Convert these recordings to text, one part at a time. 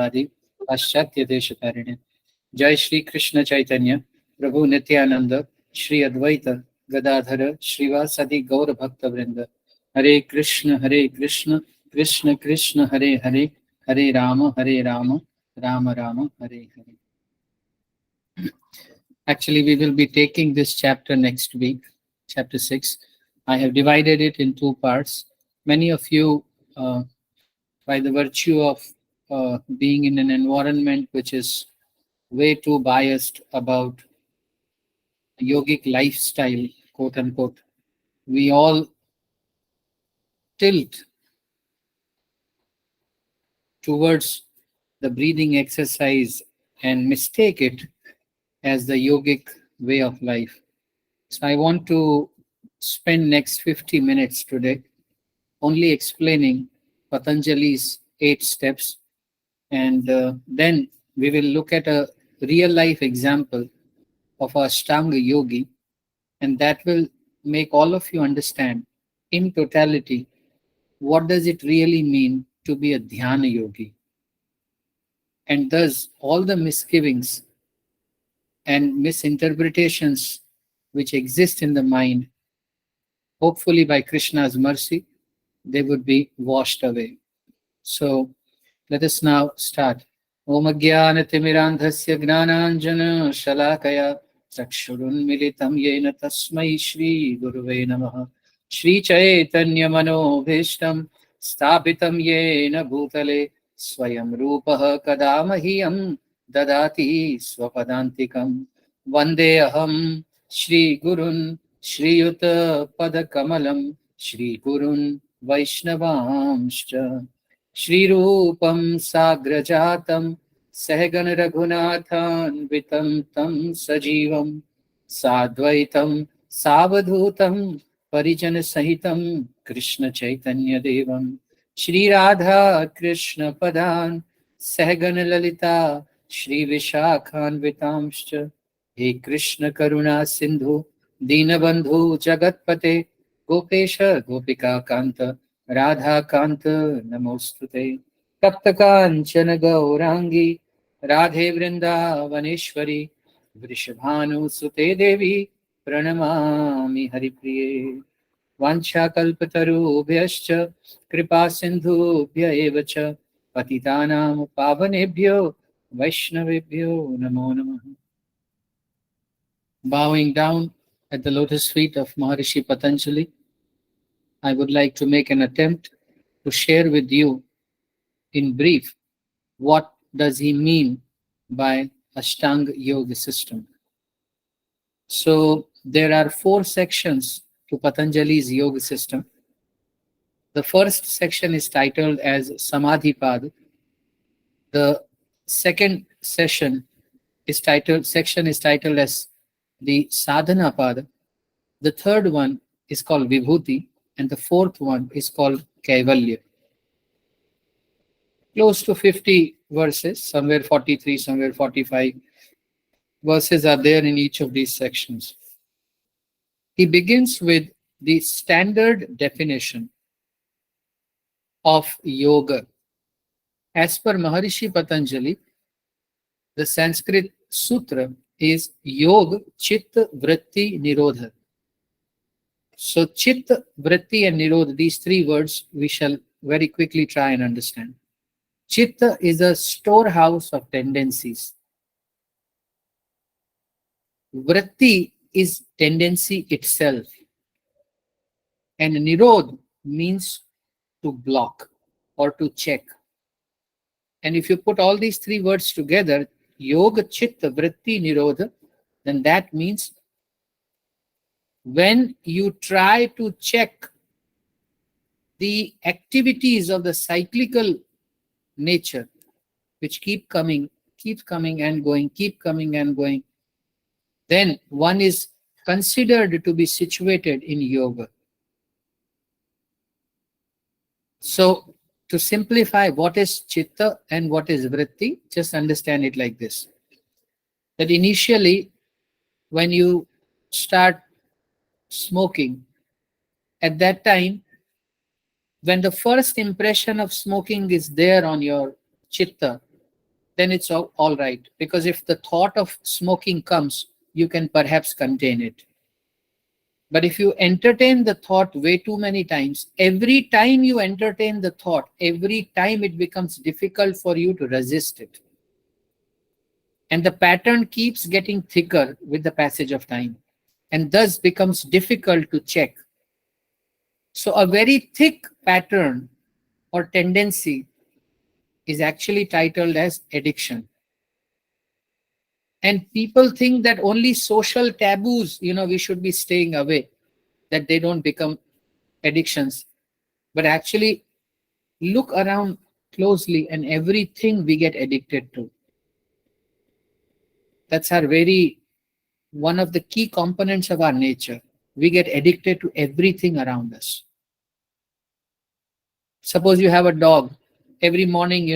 Gauravadi Paschatya Deshatarine. Jai Shri Krishna Chaitanya Prabhu Nityananda Shri Advaita Gadadhara Shrivasadi Gaura Bhakta Vrinda. Hare Krishna, Krishna Krishna, Hare Hare, Hare Rama, Rama Rama, Hare Hare. Actually, we will be taking this chapter next week, chapter 6. I have divided it in two parts. Many of you, by the virtue of being in an environment which is way too biased about yogic lifestyle, quote unquote, we all tilt towards the breathing exercise and mistake it as the yogic way of life. So I want to spend next 50 minutes today only explaining Patanjali's 8 steps, and then we will look at a real life example of a Ashtanga yogi, and that will make all of you understand in totality what does it really mean to be a Dhyana yogi, and thus all the misgivings and misinterpretations which exist in the mind, hopefully by Krishna's mercy, they would be washed away. So let us now start. Om Ajnanatimirandhasya Gnananjana Shalakaya Chakshurunmilitam Yena Tasmai Shri Guruve Namaha. Shri Chaitanya Manobhishtam Sthapitam Yena Bhutale Swayam Rupaha Kadamahyam Dadati Swapadantikam. Vandeham Shri Gurun Shri Yuta Padakamalam Shri Gurun Vaishnavamscha. Shri Rupam Sagrajatam Sahagan Raghunathan Vitam Tam Sajivam Sadvaitam Savadhutam Parijana Sahitam Krishna Chaitanya Devam Shri Radha Krishna Padan Sahagan Lalita Shri Vishakhan Vitamscha. He Krishna Karuna Sindhu Dinabandhu Jagatpate Gopesha Gopika Kanta Radha Kanta Namostute. Tapta Kanchana Gaurangi Radhe Vrindavaneshwari Vrishabhanu Sute Devi Pranamami Haripriye. Vancha Kalpatarubhyascha Kripa Sindhubhya Evacha Patitanam Pavanebhyo Vaishnavebhyo Namo Namaha. Bowing down at the lotus feet of Maharishi Patanjali, I would like to make an attempt to share with you in brief what does he mean by Ashtanga Yoga system. So there are 4 sections to Patanjali's yoga system. The first section is titled as Samadhi Pada. The second section is titled as the Sadhana Pada. The third one is called Vibhuti, and the fourth one is called Kaivalya. Close to 50 verses, somewhere 43, somewhere 45 verses are there in each of these sections. He begins with the standard definition of yoga. As per Maharishi Patanjali, the Sanskrit sutra is Yog Chitta Vritti Nirodha. So Chitta, Vritti and Nirodha, these 3 words we shall very quickly try and understand. Chitta is a storehouse of tendencies. Vritti is tendency itself. And Nirodha means to block or to check. And if you put all these 3 words together, Yoga, Chitta, Vritti, Nirodha, then that means when you try to check the activities of the cyclical nature, which keep coming and going, then one is considered to be situated in yoga. So to simplify what is chitta and what is vritti, just understand it like this. That initially, when you start smoking, at that time, when the first impression of smoking is there on your chitta, then it's all right. Because if the thought of smoking comes, you can perhaps contain it. But if you entertain the thought way too many times, every time you entertain the thought, every time it becomes difficult for you to resist it. And the pattern keeps getting thicker with the passage of time, and thus becomes difficult to check. So a very thick pattern or tendency is actually titled as addiction. And people think that only social taboos, we should be staying away, that they don't become addictions. But actually, look around closely and everything we get addicted to. That's one of the key components of our nature. We get addicted to everything around us. Suppose you have a dog. Every morning,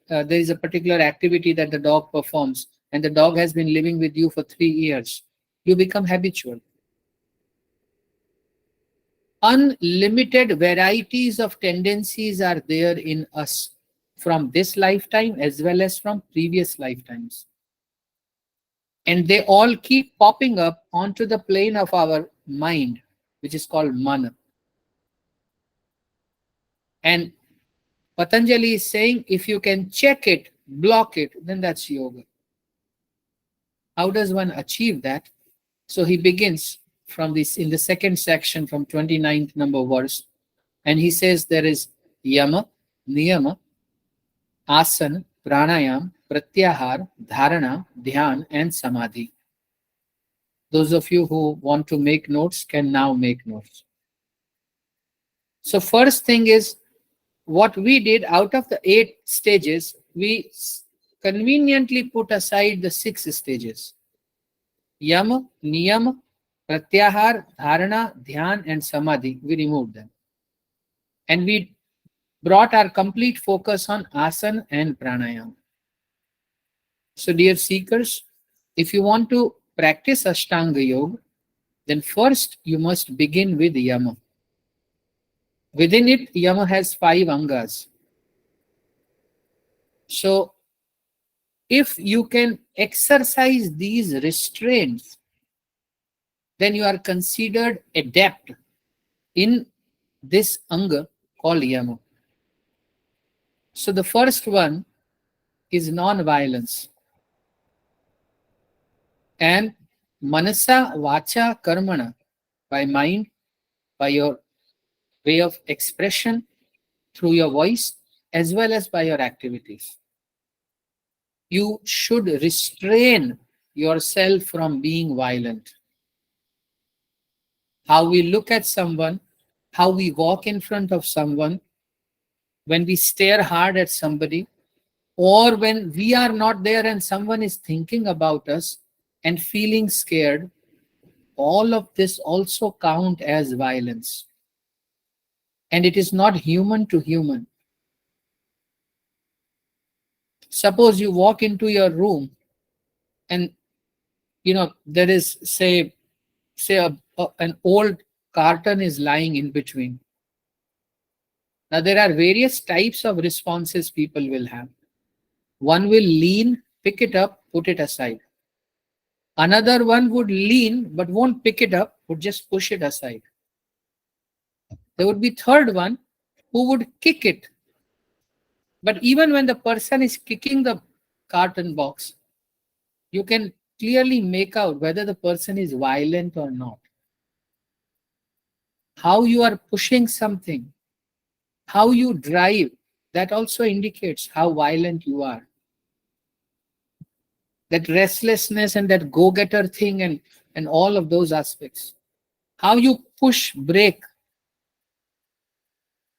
there is a particular activity that the dog performs, and the dog has been living with you for 3 years. You become habitual. Unlimited varieties of tendencies are there in us from this lifetime as well as from previous lifetimes. And they all keep popping up onto the plane of our mind, which is called mana. And Patanjali is saying, if you can check it, block it, then that's yoga. How does one achieve that? So he begins from this in the second section from 29th number verse. And he says there is Yama, Niyama, Asana, Pranayama, Pratyahara, Dharana, Dhyaan, and samadhi. Those of you who want to make notes can now make notes. So first thing is, what we did out of the 8 stages, we conveniently put aside the 6 stages. Yama, Niyama, Pratyahara, Dharana, Dhyaan, and samadhi. We removed them. And we brought our complete focus on Asana and Pranayama. So dear seekers, if you want to practice Ashtanga Yoga, then first you must begin with Yama. Within it, Yama has 5 angas. So if you can exercise these restraints, then you are considered adept in this anga called Yama. So the first one is non-violence. And manasa, vacha, karmana, by mind, by your way of expression, through your voice, as well as by your activities. You should restrain yourself from being violent. How we look at someone, how we walk in front of someone, when we stare hard at somebody, or when we are not there and someone is thinking about us and feeling scared, all of this also count as violence. And it is not human to human. Suppose you walk into your room and there is say an old carton is lying in between. Now there are various types of responses people will have. One will lean, pick it up, put it aside. Another one would lean but won't pick it up, would just push it aside. There would be third one who would kick it. But even when the person is kicking the carton box, you can clearly make out whether the person is violent or not. How you are pushing something, how you drive, that also indicates how violent you are. That restlessness and that go-getter thing and all of those aspects. How you push brake,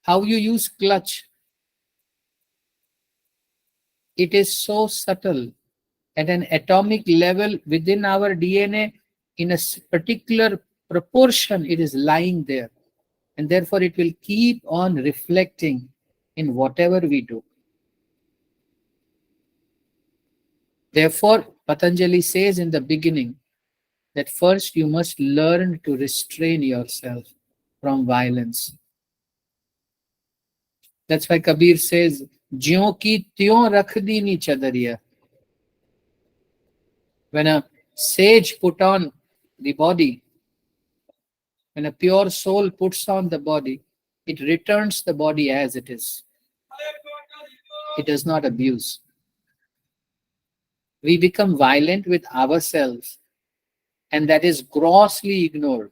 how you use clutch. It is so subtle. At an atomic level within our DNA, in a particular proportion, it is lying there. And therefore, it will keep on reflecting in whatever we do. Therefore, Patanjali says in the beginning that first you must learn to restrain yourself from violence. That's why Kabir says, "Jyon ki tyon rakh di ni chadariya." When a sage put on the body, when a pure soul puts on the body, it returns the body as it is. It does not abuse. We become violent with ourselves, and that is grossly ignored.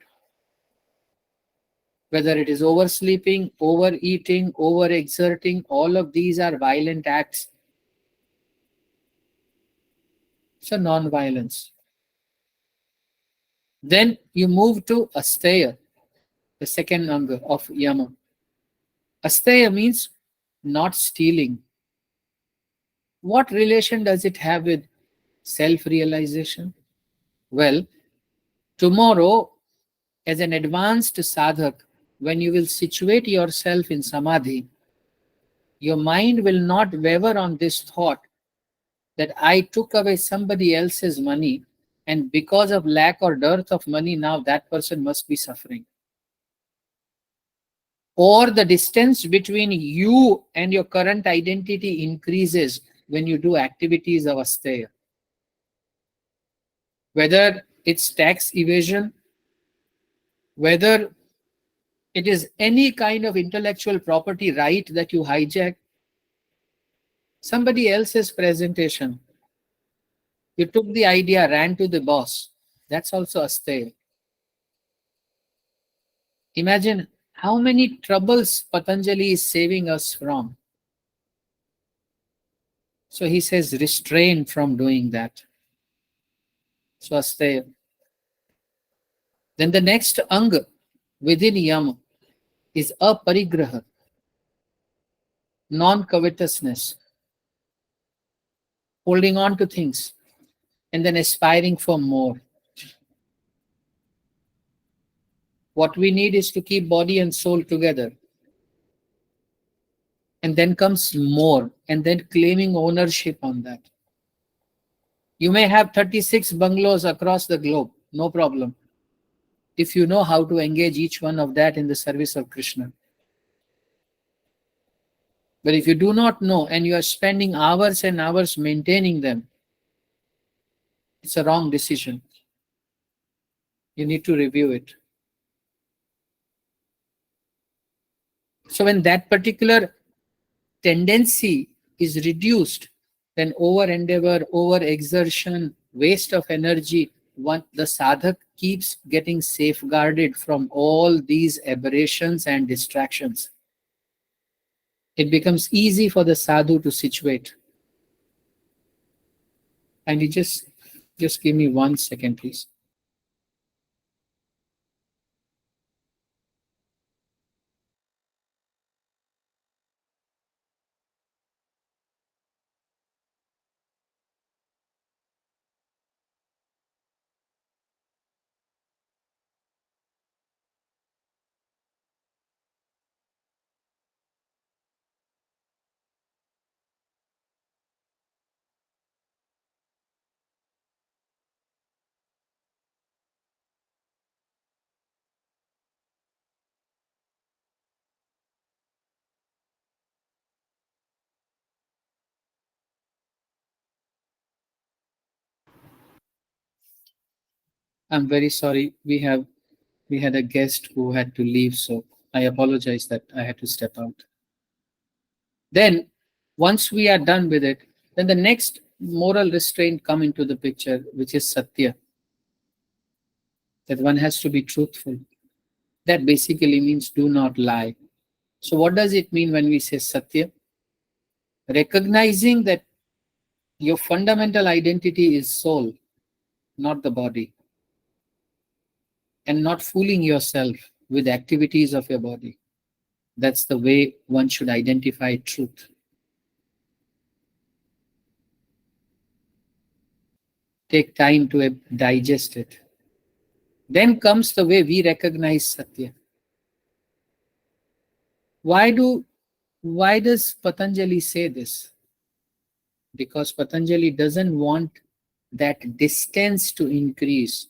Whether it is oversleeping, overeating, overexerting, all of these are violent acts. So non-violence. Then you move to asteya, the second anga of yama. Asteya means not stealing. What relation does it have with self-realization? Well, tomorrow, as an advanced sadhak, when you will situate yourself in samadhi, your mind will not waver on this thought that I took away somebody else's money, and because of lack or dearth of money, now that person must be suffering. Or the distance between you and your current identity increases when you do activities of asteya. Whether it's tax evasion, whether it is any kind of intellectual property right that you hijack, somebody else's presentation, you took the idea, ran to the boss, that's also asteya. Imagine how many troubles Patanjali is saving us from. So he says, restrain from doing that. So asteya. Then the next anga within yama is aparigraha, non-covetousness, holding on to things and then aspiring for more. What we need is to keep body and soul together. And then comes more, and then claiming ownership on that. You may have 36 bungalows across the globe, no problem, if you know how to engage each one of that in the service of Krishna. But if you do not know and you are spending hours and hours maintaining them, it's a wrong decision. You need to review it. So when that particular tendency is reduced, then over endeavor, over exertion, waste of energy, the sadhak keeps getting safeguarded from all these aberrations and distractions. It becomes easy for the sadhu to situate. And you just give me 1 second, please. I'm very sorry. We had a guest who had to leave, so I apologize that I had to step out. Then, once we are done with it, then the next moral restraint come into the picture, which is satya. That one has to be truthful. That basically means do not lie. So what does it mean when we say satya? Recognizing that your fundamental identity is soul, not the body. And not fooling yourself with activities of your body. That's the way one should identify truth. Take time to digest it. Then comes the way we recognize satya. Why does Patanjali say this? Because Patanjali doesn't want that distance to increase.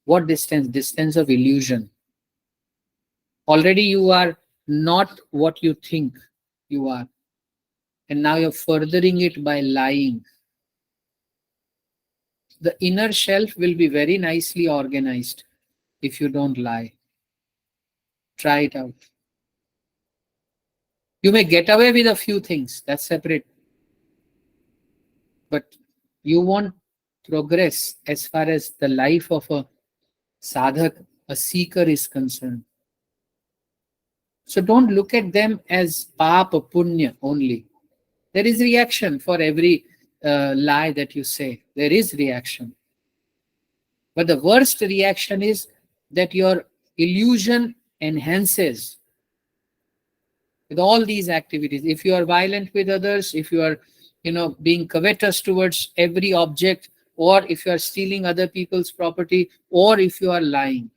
What distance? Distance of illusion. Already you are not what you think you are. And now you're furthering it by lying. the inner shelf will be very nicely organized if you don't lie. Try it out. You may get away with a few things, that's separate. But you won't progress as far as the life of a sadhak, a seeker is concerned. So don't look at them as papa, punya only. There is reaction for every lie that you say. There is reaction. But the worst reaction is that your illusion enhances with all these activities. If you are violent with others, if you are, being covetous towards every object, or if you are stealing other people's property, or if you are lying.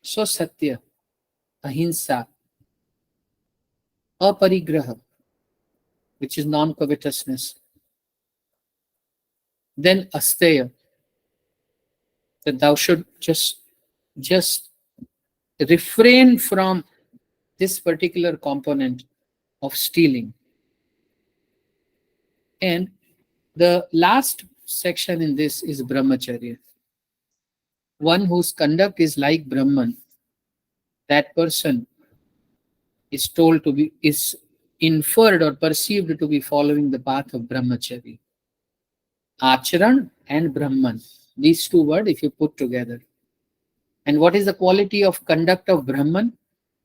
So satya, ahimsa, aparigraha, which is non-covetousness. Then asteya, that thou should just refrain from this particular component of stealing. And the last section in this is brahmacharya. One whose conduct is like Brahman, that person is inferred or perceived to be following the path of brahmacharya. Acharan and Brahman, these two words if you put together. And what is the quality of conduct of Brahman?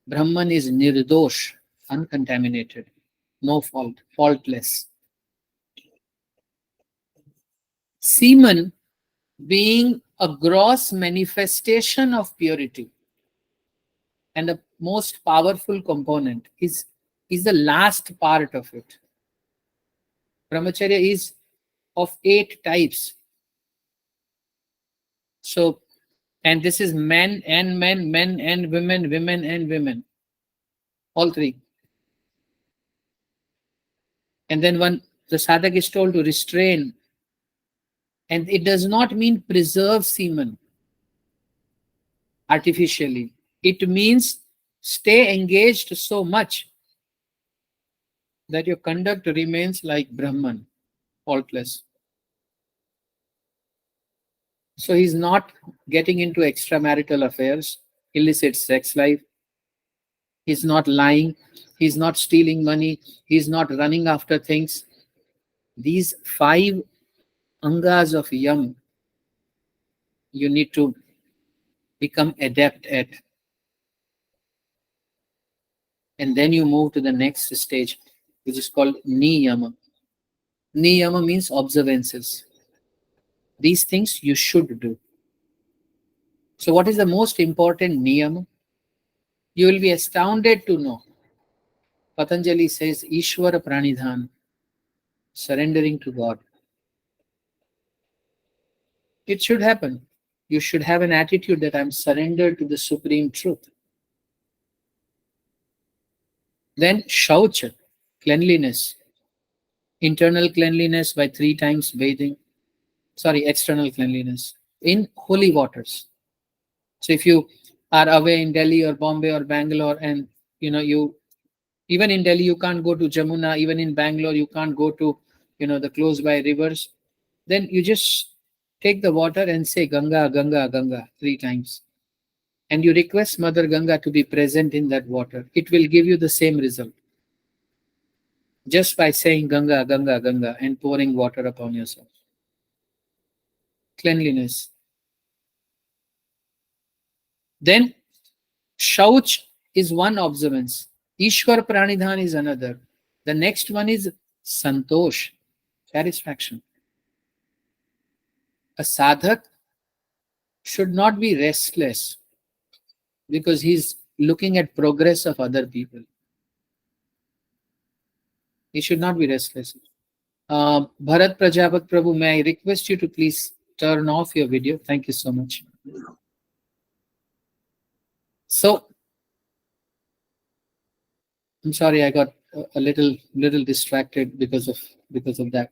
Brahman is nirdosh, uncontaminated, no fault, faultless. Semen being a gross manifestation of purity and the most powerful component is the last part of it. Brahmacharya is of 8 types. So, and this is men and men, men and women, women and women. All 3. And then the sadhak is told to restrain. And it does not mean preserve semen artificially. It means stay engaged so much that your conduct remains like Brahman, faultless. So he's not getting into extramarital affairs, illicit sex life. He's not lying. He's not stealing money. He's not running after things. These 5 angas of yam, you need to become adept at. And then you move to the next stage, which is called Niyama. Niyama means observances. These things you should do. So what is the most important Niyama? You will be astounded to know. Patanjali says, Ishvara Pranidhan, surrendering to God. It should happen. You should have an attitude that I'm surrendered to the supreme truth. Then Shaucha, cleanliness. Internal cleanliness by 3 times bathing. External cleanliness in holy waters. So if you are away in Delhi or Bombay or Bangalore and you even in Delhi you can't go to Jamuna, even in Bangalore you can't go to the close by rivers, then you just take the water and say Ganga, Ganga, Ganga 3 times. And you request Mother Ganga to be present in that water. It will give you the same result. Just by saying Ganga, Ganga, Ganga and pouring water upon yourself. Cleanliness. Then Shauch is one observance. Ishwar Pranidhan is another. The next one is Santosh, satisfaction. A sadhak should not be restless because he's looking at progress of other people. He should not be restless. Bharat Prajapat Prabhu, may I request you to please turn off your video? Thank you so much. So, I'm sorry, I got a little distracted because of that.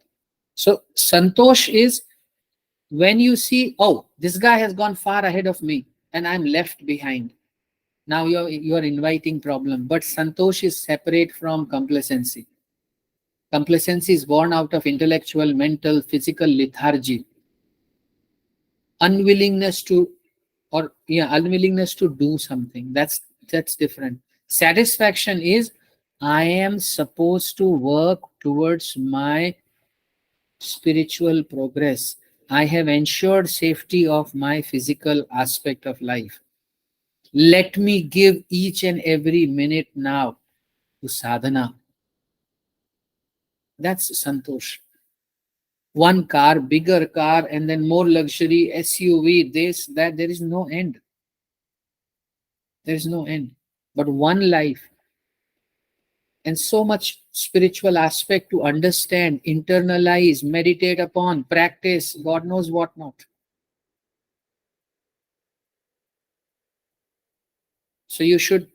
So, Santosh is when you see, oh, this guy has gone far ahead of me and I'm left behind. Now you're inviting problem. But Santosh is separate from complacency. Complacency is born out of intellectual, mental, physical lethargy. Unwillingness to do something. That's different. Satisfaction is I am supposed to work towards my spiritual progress. I have ensured safety of my physical aspect of life. Let me give each and every minute now to sadhana. That's santosh. One car, bigger car, and then more luxury, SUV, this, that, there is no end. There is no end. But one life, and so much spiritual aspect to understand, internalize, meditate upon, practice, God knows what not. So you should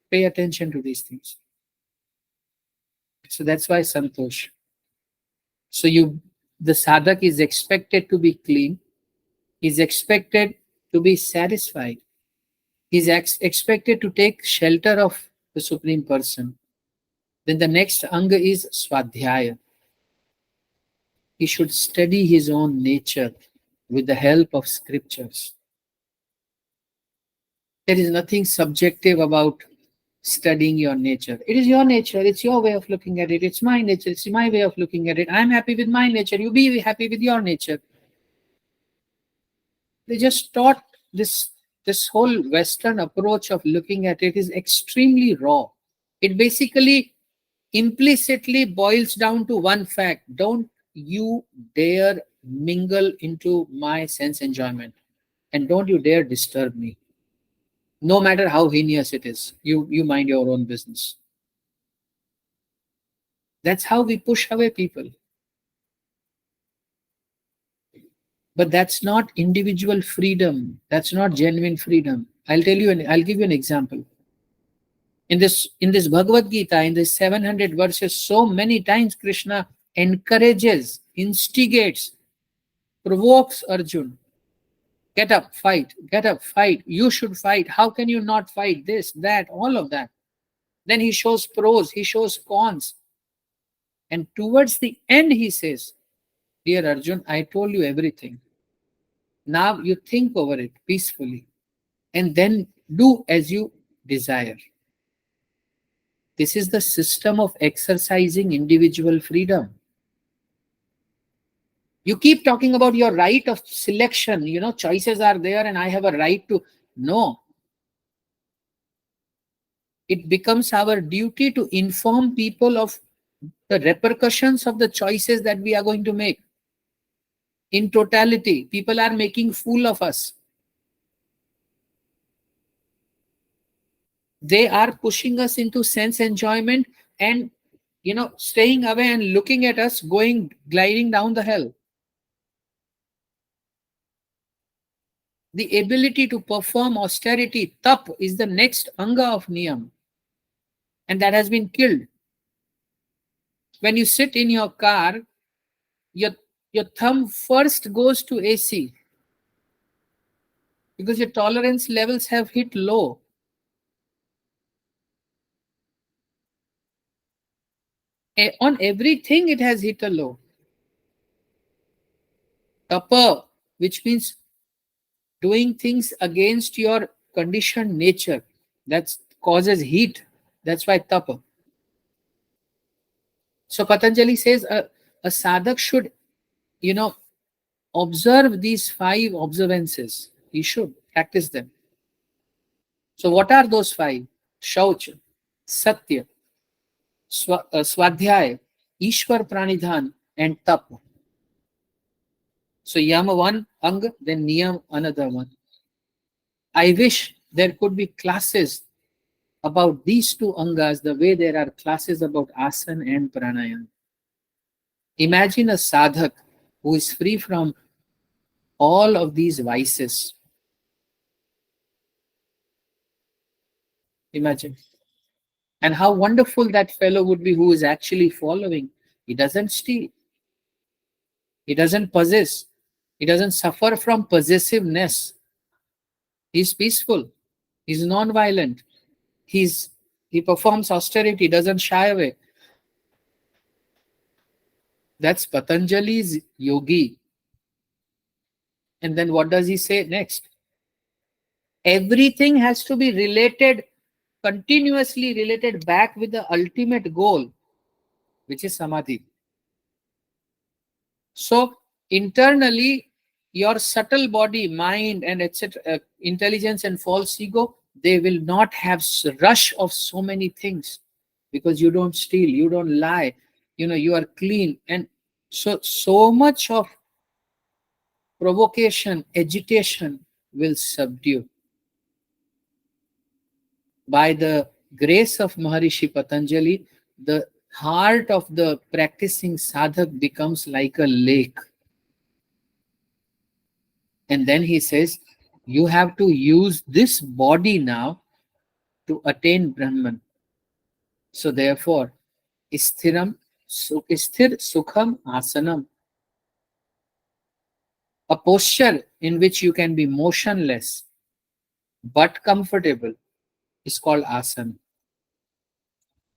pay attention to these things. So that's why santosh. So the sadhak is expected to be clean, is expected to be satisfied, is expected to take shelter of the Supreme Person. Then the next anga is swadhyaya. He should study his own nature with the help of scriptures. There is nothing subjective about studying your nature. It is your nature, it's your way of looking at it. It's my nature, it's my way of looking at it. I'm happy with my nature, you be happy with your nature. They just taught this whole Western approach of looking at it is extremely raw. It basically implicitly boils down to one fact: don't you dare mingle into my sense enjoyment, and don't you dare disturb me, no matter how heinous it is. You mind your own business. That's how we push away people. But that's not individual freedom. That's not genuine freedom. I'll give you an example. In this Bhagavad Gita, in this 700 verses, so many times Krishna encourages, instigates, provokes Arjun. Get up, fight. Get up, fight. You should fight. How can you not fight? This, that, all of that. Then he shows pros, he shows cons. And towards the end, he says, Dear Arjun, I told you everything. Now you think over it peacefully and then do as you desire. This is the system of exercising individual freedom. You keep talking about your right of selection, choices are there and I have a right to. No. It becomes our duty to inform people of the repercussions of the choices that we are going to make. In totality, people are making fool of us. They are pushing us into sense enjoyment and, staying away and looking at us gliding down the hill. The ability to perform austerity, tap, is the next anga of Niyam. And that has been killed. When you sit in your car, your thumb first goes to AC because your tolerance levels have hit low. On everything, it has hit a low. Tapa, which means doing things against your conditioned nature, that causes heat. That's why tapa. So Patanjali says a sadhak should, observe these 5 observances. He should practice them. So what are those 5? Shauch, Satya, Swadhyay, Ishwar Pranidhan, and Tap. So Yama one ang, then Niyam another one. I wish there could be classes about these 2 angas the way there are classes about Asana and Pranayama. Imagine a sadhak who is free from all of these vices. Imagine. And how wonderful that fellow would be who is actually following. He doesn't steal. He doesn't possess. He doesn't suffer from possessiveness. He's peaceful. He's non-violent. He performs austerity, doesn't shy away. That's Patanjali's yogi. And then what does he say next? Everything has to be related, continuously related back with the ultimate goal, which is samadhi. So internally, your subtle body, mind, and etc., intelligence and false ego, they will not have rush of so many things, because you don't steal, you don't lie, you are clean, and so much of provocation, agitation will subdue. By the grace of Maharishi Patanjali, the heart of the practicing sadhak becomes like a lake. And then he says, you have to use this body now to attain Brahman. So therefore, sthir sukham asanam, a posture in which you can be motionless but comfortable, is called asana.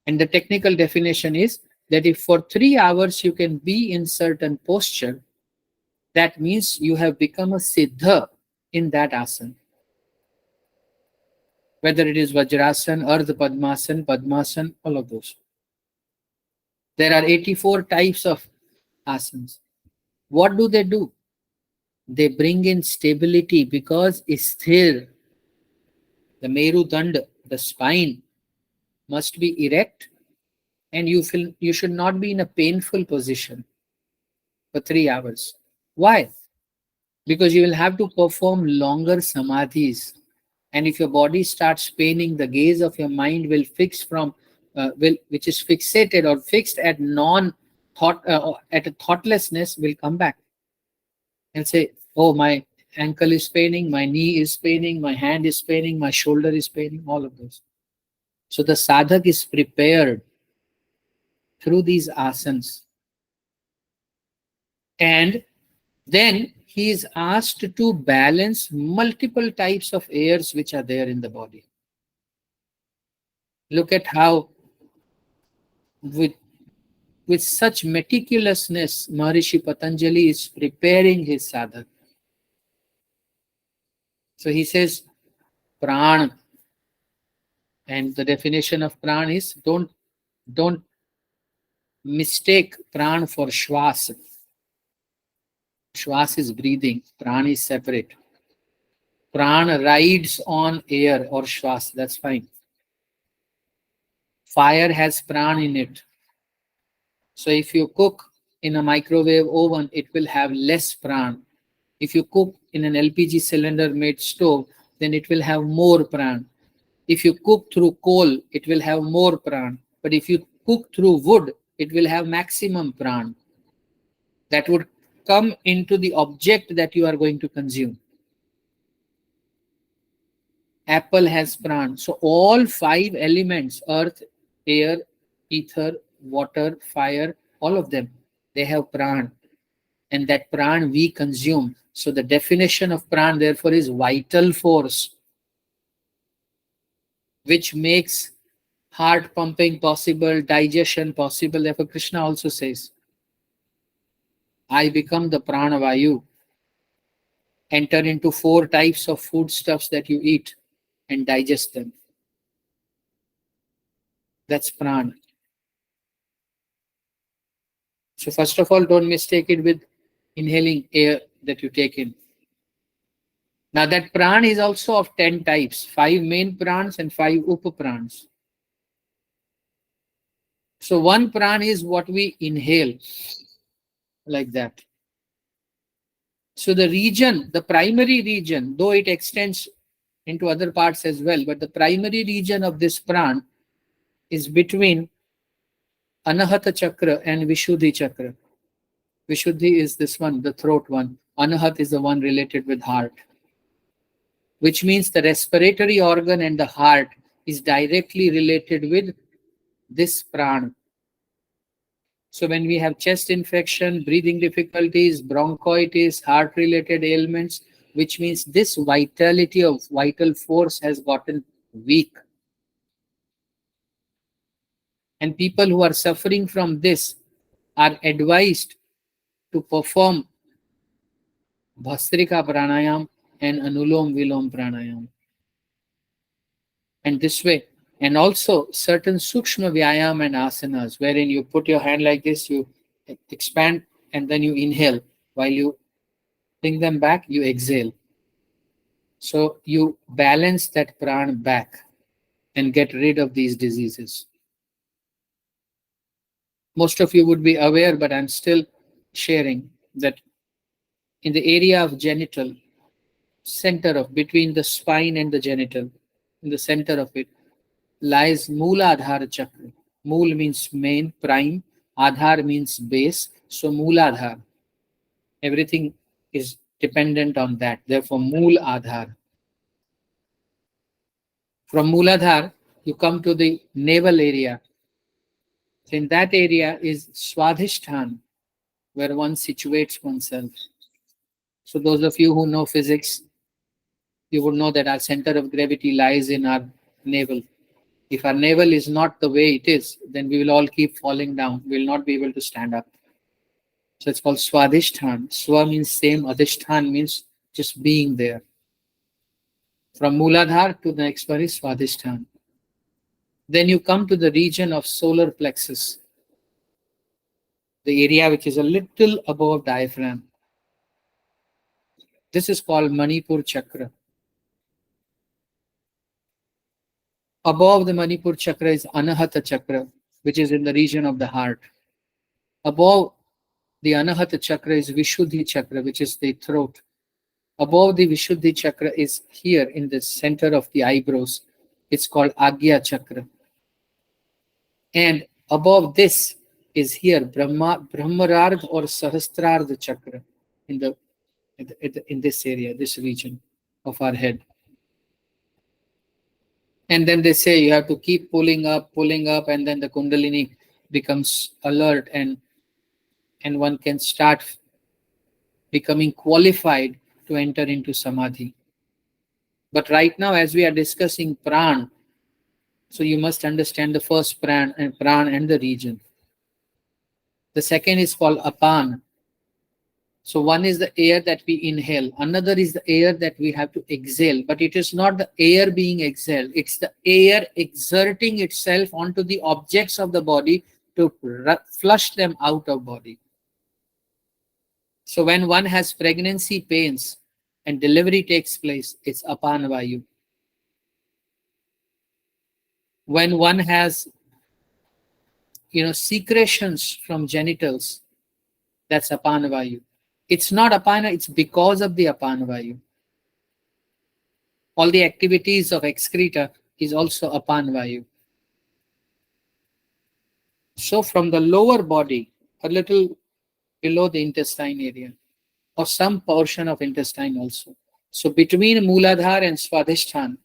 And the technical definition is that if for 3 hours you can be in certain posture, that means you have become a siddha in that asana. Whether it is Vajrasan, Ardha Padmasan, Padmasan, all of those. There are 84 types of asanas. What do? They bring in stability, because sthir, the Meru Danda, the spine, must be erect, and you should not be in a painful position for 3 hours. Why? Because you will have to perform longer samadhis. And if your body starts paining, the gaze of your mind will fix from, which is fixated or fixed at non-thought, at a thoughtlessness, will come back and say, oh, my ankle is paining, my knee is paining, my hand is paining, my shoulder is paining, all of those. So the sadhak is prepared through these asanas. And then he is asked to balance multiple types of airs which are there in the body. Look at how, with such meticulousness, Maharishi Patanjali is preparing his sadhak. So he says, pran, and the definition of pran is, don't mistake pran for shwas. Shwas is breathing, pran is separate. Pran rides on air or shwas, that's fine. Fire has pran in it. So if you cook in a microwave oven, it will have less pran. If you cook in an LPG cylinder made stove, then it will have more pran. If you cook through coal, it will have more pran. But if you cook through wood, it will have maximum pran. That would come into the object that you are going to consume. Apple has pran. So all 5 elements, earth, air, ether, water, fire, all of them, they have pran. And that pran we consume. So the definition of pran, therefore, is vital force, which makes heart pumping possible, digestion possible. Therefore, Krishna also says, I become the pranavayu. Enter into 4 types of foodstuffs that you eat and digest them. That's pran. So first of all, don't mistake it with inhaling air that you take in. Now that pran is also of 10 types, 5 main prans and 5 upaprans. So one pran is what we inhale, like that. So the region, the primary region, though it extends into other parts as well, but the primary region of this pran is between Anahata Chakra and Vishuddhi Chakra. Vishuddhi is this one, the throat one. Anahat is the one related with heart, which means the respiratory organ and the heart is directly related with this pran. So when we have chest infection, breathing difficulties, bronchitis, heart-related ailments, which means this vitality of vital force has gotten weak. And people who are suffering from this, are advised to perform Bhastrika Pranayam and Anulom Vilom Pranayam. And this way, and also certain Sukshma Vyayam and Asanas, wherein you put your hand like this, you expand, and then you inhale. While you bring them back, you exhale. So you balance that prana back and get rid of these diseases. Most of you would be aware, but I'm still sharing that in the area of genital, center of between the spine and the genital, in the center of it, lies Mooladhara Chakra. Mool means main, prime. Adhar means base. So Mooladhar. Everything is dependent on that. Therefore, Mool Adhar. From Mooladhar, you come to the navel area. So in that area is Swadhisthana, where one situates oneself. So those of you who know physics, you would know that our center of gravity lies in our navel. If our navel is not the way it is, then we will all keep falling down. We will not be able to stand up. So it's called Swadhisthana. Swa means same, Adhisthana means just being there. From Mooladhar to the next one is Swadhisthana. Then you come to the region of solar plexus, the area which is a little above diaphragm. This is called Manipur Chakra. Above the Manipur Chakra is Anahata Chakra, which is in the region of the heart. Above the Anahata Chakra is Vishuddhi Chakra, which is the throat. Above the Vishuddhi Chakra is here in the center of the eyebrows. It's called Agya Chakra. And above this is here Brahmarardha or Sahasrardha Chakra in this area, this region of our head. And then they say you have to keep pulling up, and then the Kundalini becomes alert, and one can start becoming qualified to enter into samadhi. But right now, as we are discussing pran, so you must understand the first pran and the region. The second is called apan. So one is the air that we inhale, another is the air that we have to exhale, but it is not the air being exhaled, it's the air exerting itself onto the objects of the body to flush them out of body. So when one has pregnancy pains and delivery takes place, it's apan vayu. When one has secretions from genitals, that's apana vayu. It's not apana, it's because of the apana vayu. All the activities of excreta is also apana vayu. So from the lower body, a little below the intestine area, or some portion of intestine also. So between Mooladhar and Swadhisthana,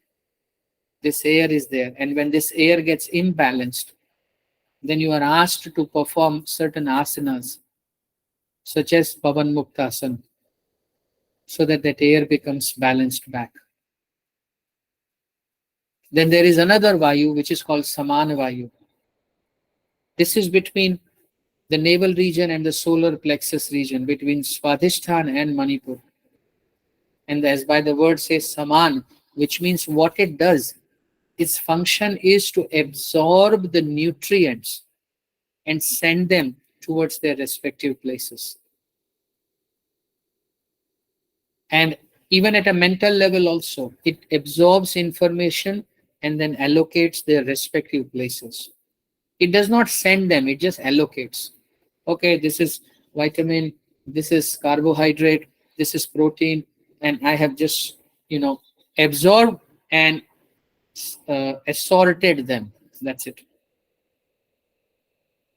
this air is there. And when this air gets imbalanced, then you are asked to perform certain asanas, such as Pavan Muktasana, so that air becomes balanced back. Then there is another Vayu, which is called Samana Vayu. This is between the navel region and the solar plexus region, between Swadhisthana and Manipur. And as by the word says Saman, which means what it does, its function is to absorb the nutrients and send them towards their respective places. And even at a mental level also, it absorbs information and then allocates their respective places. It does not send them, it just allocates. Okay, this is vitamin, this is carbohydrate, this is protein, and I have just, absorbed and assorted them. That's it.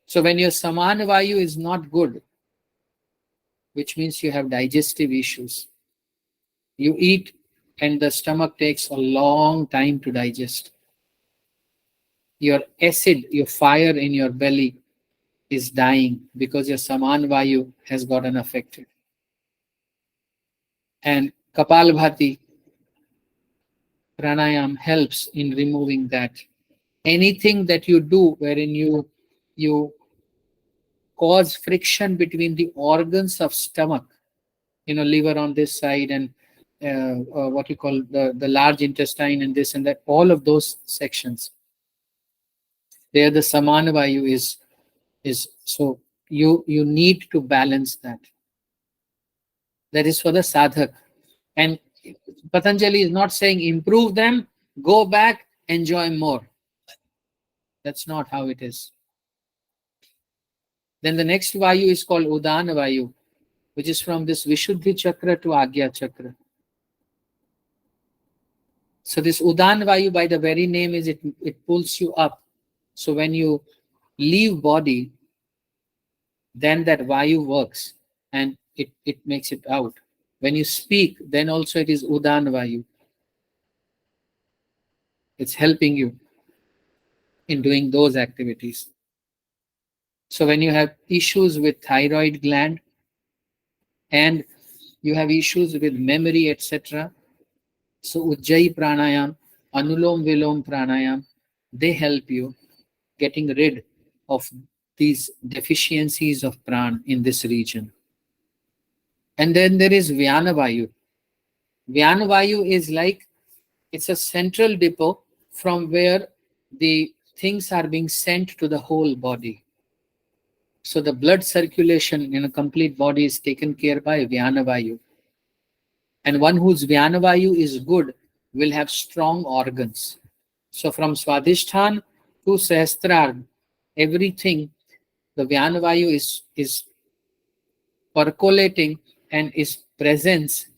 So when your Samana Vayu is not good, which means you have digestive issues, you eat and the stomach takes a long time to digest. Your acid, your fire in your belly is dying because your Saman Vayu has gotten affected. And Kapalbhati pranayam helps in removing that. Anything that you do wherein you cause friction between the organs of stomach, liver on this side, and what you call the large intestine, and this and that, all of those sections. There the samana vayu is so you need to balance that. That is for the sadhak. And Patanjali is not saying improve them, go back, enjoy more. That's not how it is. Then the next vayu is called udana vayu, which is from this Vishuddhi chakra to Agya chakra. So this udan vayu, by the very name, is it pulls you up. So when you leave body, then that vayu works and it makes it out. When you speak, then also it is udan vayu. It's helping you in doing those activities. So when you have issues with thyroid gland and you have issues with memory, etc., so Ujjayi Pranayam, Anulom Vilom Pranayam, they help you getting rid of these deficiencies of pran in this region. And then there is Vyana Vayu. Vyana Vayu is like, it's a central depot from where the things are being sent to the whole body. So the blood circulation in a complete body is taken care by Vyana Vayu. And one whose Vyana Vayu is good will have strong organs. So from Swadhisthana to Sahasrarga, everything, the Vyana Vayu is percolating, and its presence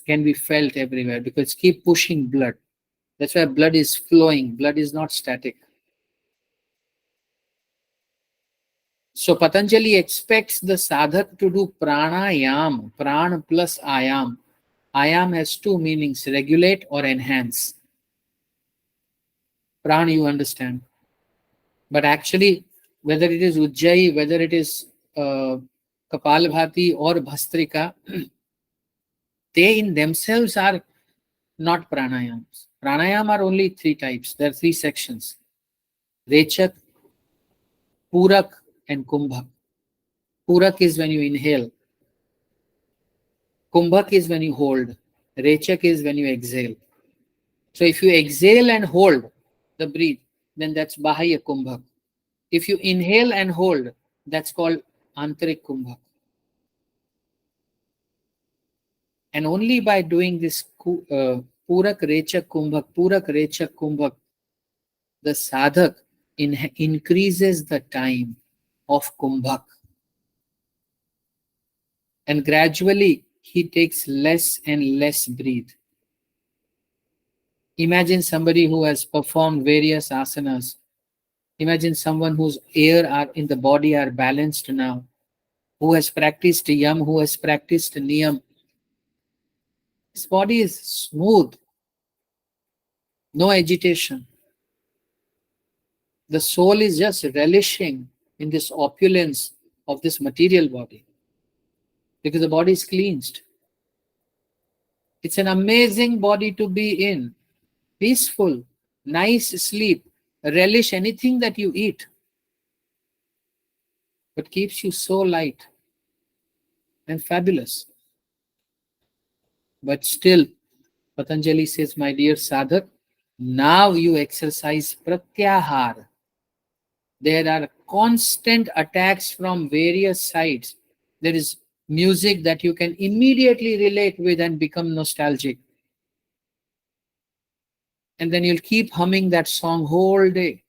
can be felt everywhere because keep pushing blood. That's why blood is flowing. Blood is not static. So Patanjali expects the sadhak to do pranayam, pran plus ayam. Ayam has two meanings, regulate or enhance. Pran you understand. But actually, whether it is Ujjayi, whether it is Kapalbhati or Bhastrika, they in themselves are not pranayams. Pranayam are only three types. There are three sections. Rechak, Purak and Kumbhak. Purak is when you inhale. Kumbhak is when you hold. Rechak is when you exhale. So if you exhale and hold the breath, then that's Bahaya Kumbhak. If you inhale and hold, that's called Antarik Kumbhak. And only by doing this Purak Rechak Kumbhak, the sadhak increases the time of Kumbhak. And gradually he takes less and less breath. Imagine somebody who has performed various asanas. Imagine someone whose air are in the body are balanced now, who has practiced Yam, who has practiced Niyam. His body is smooth, no agitation. The soul is just relishing in this opulence of this material body because the body is cleansed. It's an amazing body to be in, peaceful, nice sleep, relish anything that you eat, but keeps you so light and fabulous. But still, Patanjali says, my dear sadhak, now you exercise Pratyahara. There are constant attacks from various sides. There is music that you can immediately relate with and become nostalgic. And then you'll keep humming that song whole day.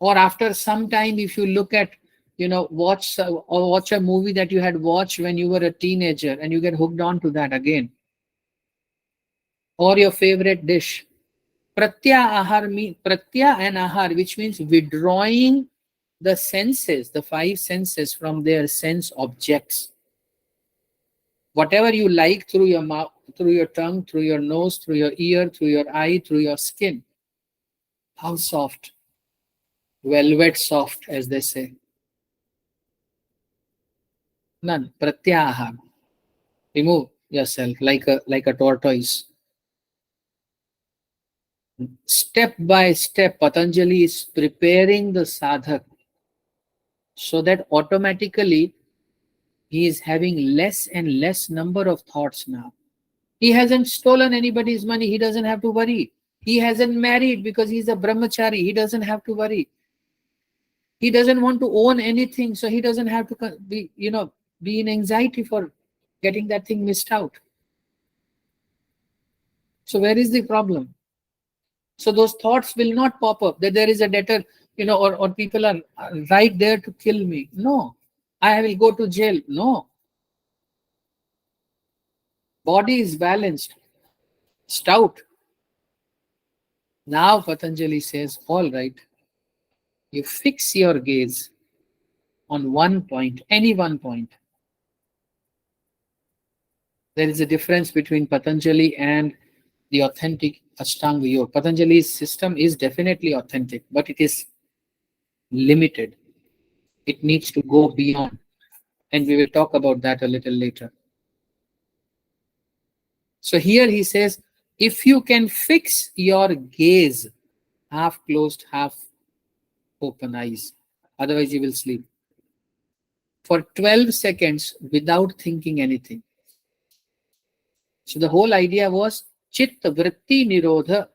Or after some time, if you look at, watch a movie that you had watched when you were a teenager and you get hooked on to that again. Or your favorite dish. Pratya and ahar, which means withdrawing the senses, the five senses from their sense objects. Whatever you like through your mouth, through your tongue, through your nose, through your ear, through your eye, through your skin. How soft. Velvet soft, as they say. None. Pratyahara. Remove yourself like a tortoise. Step by step, Patanjali is preparing the sadhak so that automatically he is having less and less number of thoughts now. He hasn't stolen anybody's money. He doesn't have to worry. He hasn't married because he's a brahmachari. He doesn't have to worry. He doesn't want to own anything, so he doesn't have to be in anxiety for getting that thing missed out. So where is the problem? So those thoughts will not pop up that there is a debtor, or people are right there to kill me. No, I will go to jail. No, body is balanced, stout. Now Patanjali says, all right, you fix your gaze on one point, any one point. There is a difference between Patanjali and the authentic Ashtanga Yoga. Patanjali's system is definitely authentic, but it is limited. It needs to go beyond. And we will talk about that a little later. So here he says, if you can fix your gaze, half closed, half open eyes, otherwise you will sleep, for 12 seconds without thinking anything. So the whole idea was chitta vritti nirodha.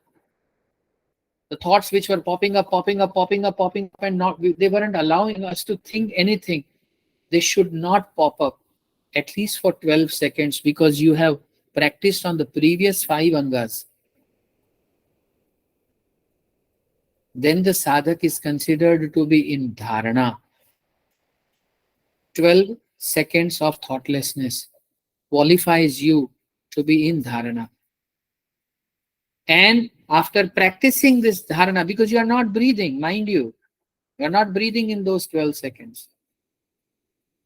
The thoughts which were popping up, and they weren't allowing us to think anything. They should not pop up, at least for 12 seconds, because you have practiced on the previous 5 angas. Then the sadhak is considered to be in dharana. 12 seconds of thoughtlessness qualifies you to be in dharana. And after practicing this dharana, because you are not breathing, mind you are not breathing in those 12 seconds.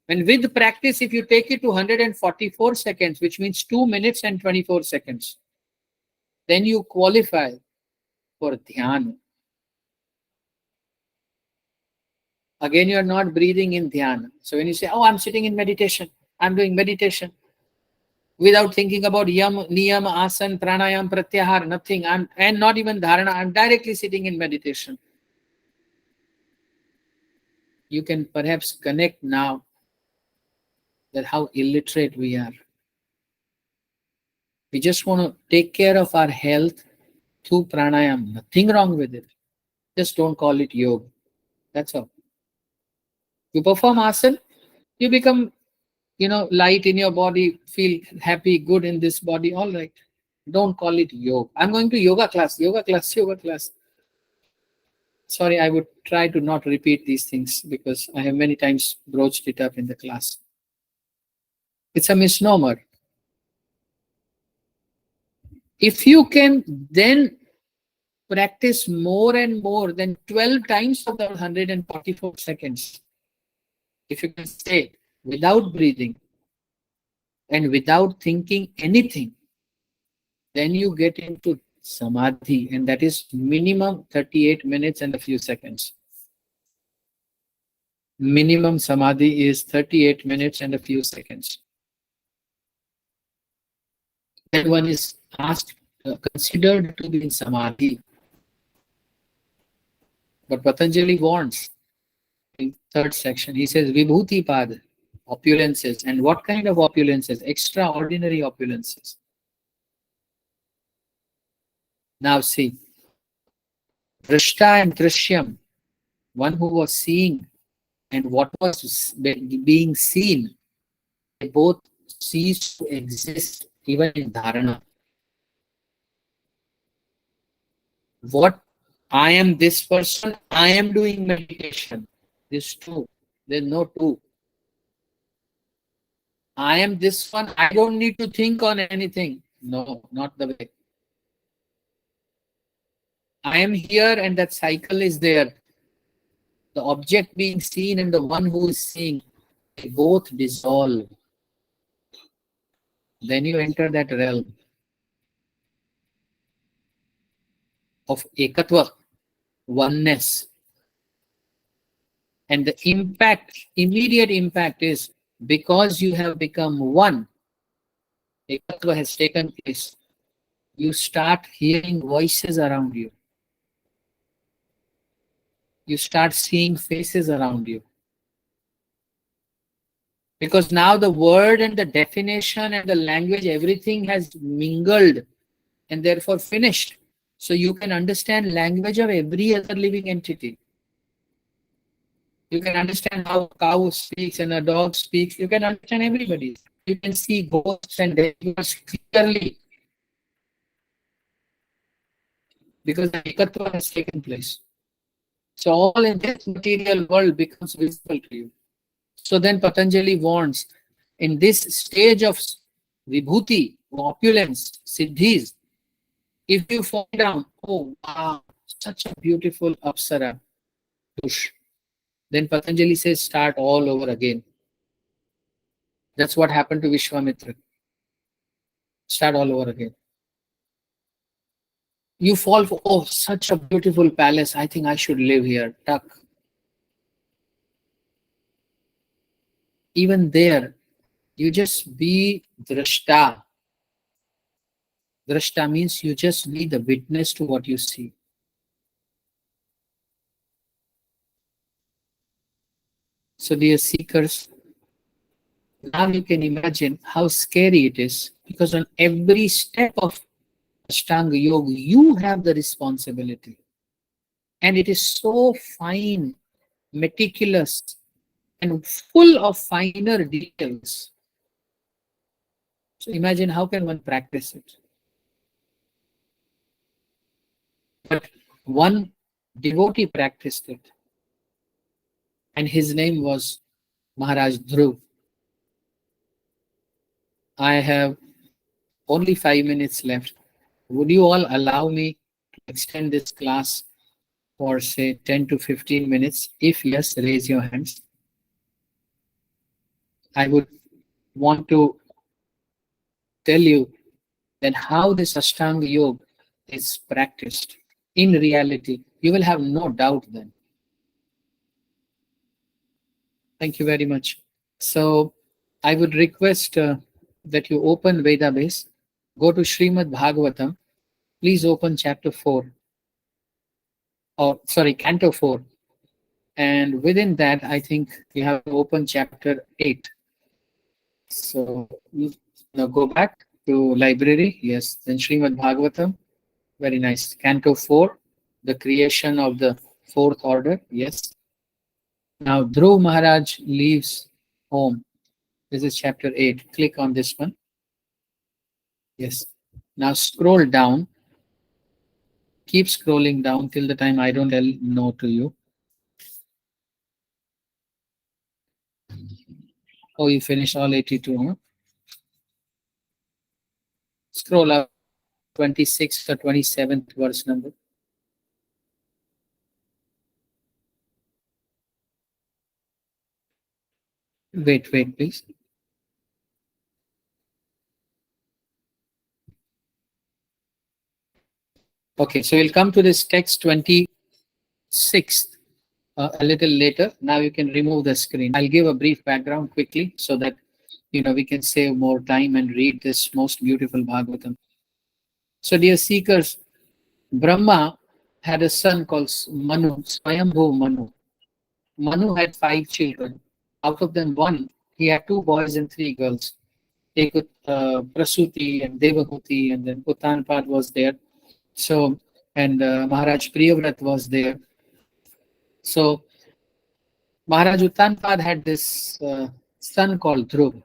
And with practice, if you take it to 144 seconds, which means 2 minutes and 24 seconds, then you qualify for Dhyana. Again, you are not breathing in Dhyana. So when you say, oh, I'm sitting in meditation, I'm doing meditation, without thinking about Niyama, Asana, Pranayama, Pratyahara, nothing, and not even Dharana, I'm directly sitting in meditation. You can perhaps connect now that how illiterate we are. We just want to take care of our health through pranayama. Nothing wrong with it. Just don't call it yoga. That's all. You perform asana, you become, light in your body, feel happy, good in this body. All right. Don't call it yoga. I'm going to yoga class. Sorry, I would try to not repeat these things because I have many times broached it up in the class. It's a misnomer. If you can then practice more and more than 12 times of the 144 seconds, if you can stay without breathing and without thinking anything, then you get into samadhi, and that is minimum 38 minutes and a few seconds. Minimum samadhi is 38 minutes and a few seconds. Then one is asked, considered to be in samadhi. But Patanjali warns in third section, he says, Vibhuti Pad, opulences. And what kind of opulences? Extraordinary opulences. Now see, Drishta and Drishyam, one who was seeing and what was being seen, they both cease to exist even in Dharana. What I am this person, I am doing meditation. This two, there's no two. I am this one, I don't need to think on anything. No, not the way. I am here and that cycle is there. The object being seen and the one who is seeing, they both dissolve. Then you enter that realm of ekatva, oneness. And the impact, immediate impact is because you have become one, ekatva has taken place. You start hearing voices around you. You start seeing faces around you. Because now the word and the definition and the language, everything has mingled and therefore finished. So you can understand language of every other living entity. You can understand how a cow speaks and a dog speaks. You can understand everybody. You can see ghosts and demigods clearly because the ekatva has taken place. So all in this material world becomes visible to you. So then Patanjali warns, in this stage of vibhuti, opulence, siddhis, if you fall down, oh wow, such a beautiful apsara, push. Then Patanjali says, start all over again. That's what happened to Vishwamitra. Start all over again. You fall for, oh, such a beautiful palace. I think I should live here. Tuck. Even there, you just be drashta. Drashta means you just be the witness to what you see. So, dear seekers, now you can imagine how scary it is, because on every step of Ashtanga Yoga, you have the responsibility. And it is so fine, meticulous, and full of finer details. So imagine how can one practice it. But one devotee practiced it, and his name was Maharaj Dhruv. I have only 5 minutes left. Would you all allow me to extend this class for say 10 to 15 minutes? If yes, raise your hands. I would want to tell you then how this Ashtanga Yoga is practiced in reality. You will have no doubt then. Thank you very much. So I would request that you open Veda base, go to Srimad Bhagavatam, please open chapter 4, or sorry, canto 4. And within that, I think you have to open chapter 8. So you now go back to library. Yes, then Srimad Bhagavatam. Very nice. Canto 4, the creation of the fourth order. Yes. Now Dhruv Maharaj leaves home. This is chapter 8. Click on this one. Yes. Now scroll down. Keep scrolling down till the time I don't tell no to you. Oh, you finished all 82, huh? Scroll up 26th or 27th verse number. Wait, please. Okay, so we'll come to this text 26th a little later. Now you can remove the screen. I'll give a brief background quickly so that we can save more time and read this most beautiful Bhagavatam. So, dear seekers, Brahma had a son called Manu, Swayambhu Manu. Manu had 5 children. Out of them, one, he had 2 boys and 3 girls. They could Prasuti and Devahuti, and then Uttanpad was there. So, and Maharaj Priyavrat was there. So, Maharaj Uttanpad had this son called Dhruv.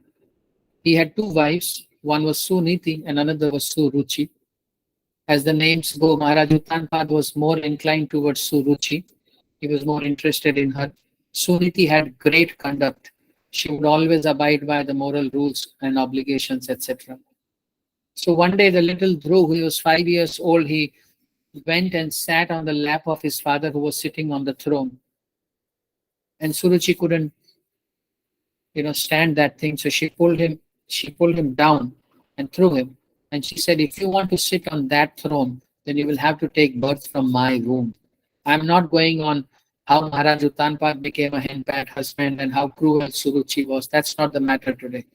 He had 2 wives. One was Suniti and another was Suruchi. As the names go, Maharaj Uttanpad was more inclined towards Suruchi. He was more interested in her. Suniti had great conduct. She would always abide by the moral rules and obligations, etc. So one day the little Dhruv, who was 5 years old, he went and sat on the lap of his father who was sitting on the throne. And Suruchi couldn't, stand that thing. So she pulled him down and threw him. And she said, if you want to sit on that throne, then you will have to take birth from my womb. I'm not going on how Maharaj Uttanpad became a henpat husband and how cruel Suruchi was. That's not the matter today.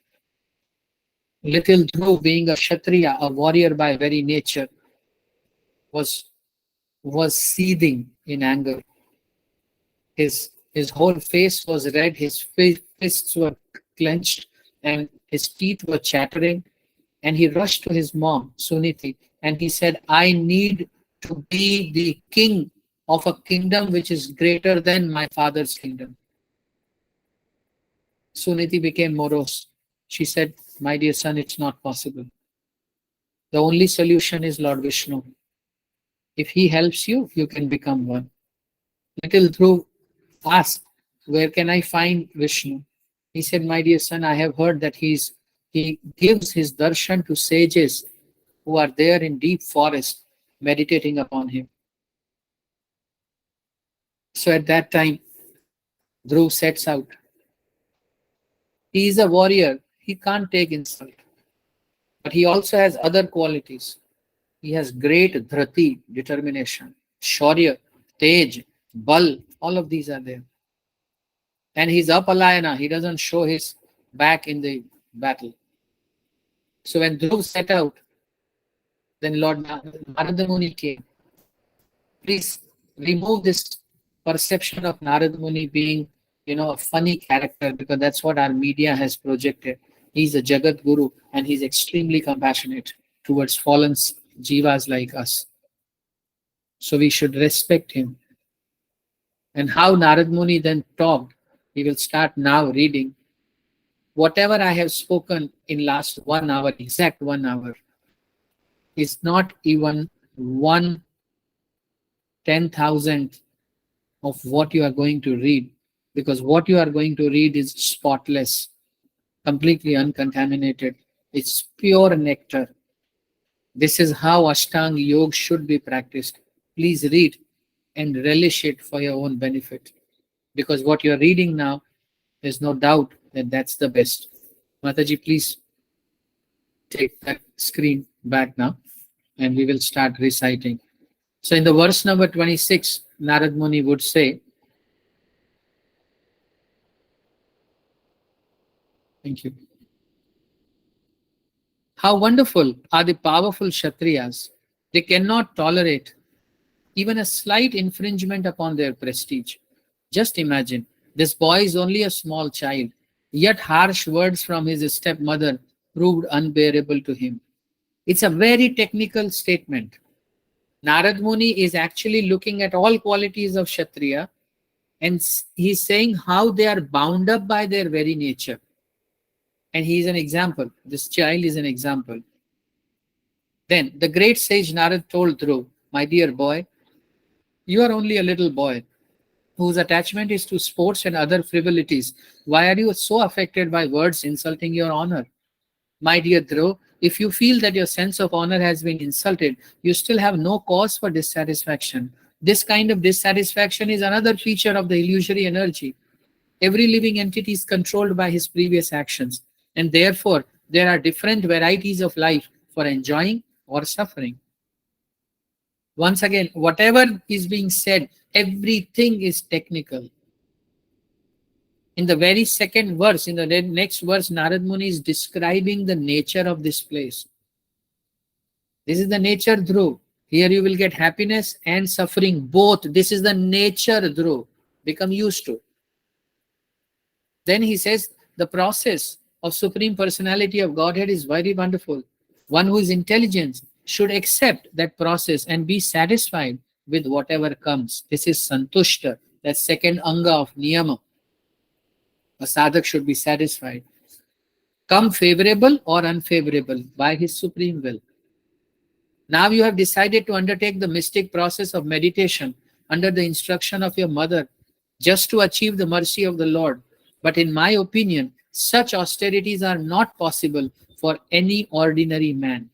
Little Dhruv, being a Kshatriya, a warrior by very nature, was seething in anger. His whole face was red, his fists were clenched and his teeth were chattering. And he rushed to his mom, Suniti, and he said, I need to be the king of a kingdom which is greater than my father's kingdom. Suniti became morose. She said, my dear son, it's not possible. The only solution is Lord Vishnu. If he helps you, you can become one. Little Dhruv asked, where can I find Vishnu? He said, my dear son, I have heard that he gives his darshan to sages who are there in deep forest meditating upon him. So at that time, Dhruv sets out. He is a warrior. He can't take insult. But he also has other qualities. He has great dhrati, determination, shaurya, tej, bal, all of these are there. And he's apalayana. He doesn't show his back in the battle. So when Dhruv set out, then Lord Narada Muni came. Please remove this perception of Narada Muni being, a funny character, because that's what our media has projected. He's a Jagat Guru and he's extremely compassionate towards fallen jivas like us. So we should respect him. And how Narada Muni then talked, we will start now reading. Whatever I have spoken in last 1 hour, exact 1 hour, is not even 1/10,000th of what you are going to read, because what you are going to read is spotless, completely uncontaminated. It's pure nectar. This is how Ashtanga Yoga should be practiced. Please read and relish it for your own benefit, because what you're reading now, there's no doubt that that's the best. Mataji, please take that screen back now and we will start reciting. So in the verse number 26, Narad Muni would say, thank you. How wonderful are the powerful Kshatriyas. They cannot tolerate even a slight infringement upon their prestige. Just imagine, this boy is only a small child, yet harsh words from his stepmother proved unbearable to him. It's a very technical statement. Narad Muni is actually looking at all qualities of Kshatriya and he's saying how they are bound up by their very nature. And he is an example. This child is an example. Then the great sage Narad told Dhruv, my dear boy, you are only a little boy whose attachment is to sports and other frivolities. Why are you so affected by words insulting your honor? My dear Dhruv, if you feel that your sense of honor has been insulted, you still have no cause for dissatisfaction. This kind of dissatisfaction is another feature of the illusory energy. Every living entity is controlled by his previous actions, and therefore there are different varieties of life for enjoying or suffering. Once again, whatever is being said, everything is technical. In the very second verse, in the next verse, Narad Muni is describing the nature of this place. This is the nature, Dhruv. Here you will get happiness and suffering, both. This is the nature, Dhruv. Become used to. Then he says, the process of Supreme Personality of Godhead is very wonderful. One who is intelligent should accept that process and be satisfied with whatever comes. This is Santushta, that second anga of Niyama. A sadhak should be satisfied. Come favorable or unfavorable by his supreme will. Now you have decided to undertake the mystic process of meditation under the instruction of your mother, just to achieve the mercy of the Lord. But in my opinion, such austerities are not possible for any ordinary man.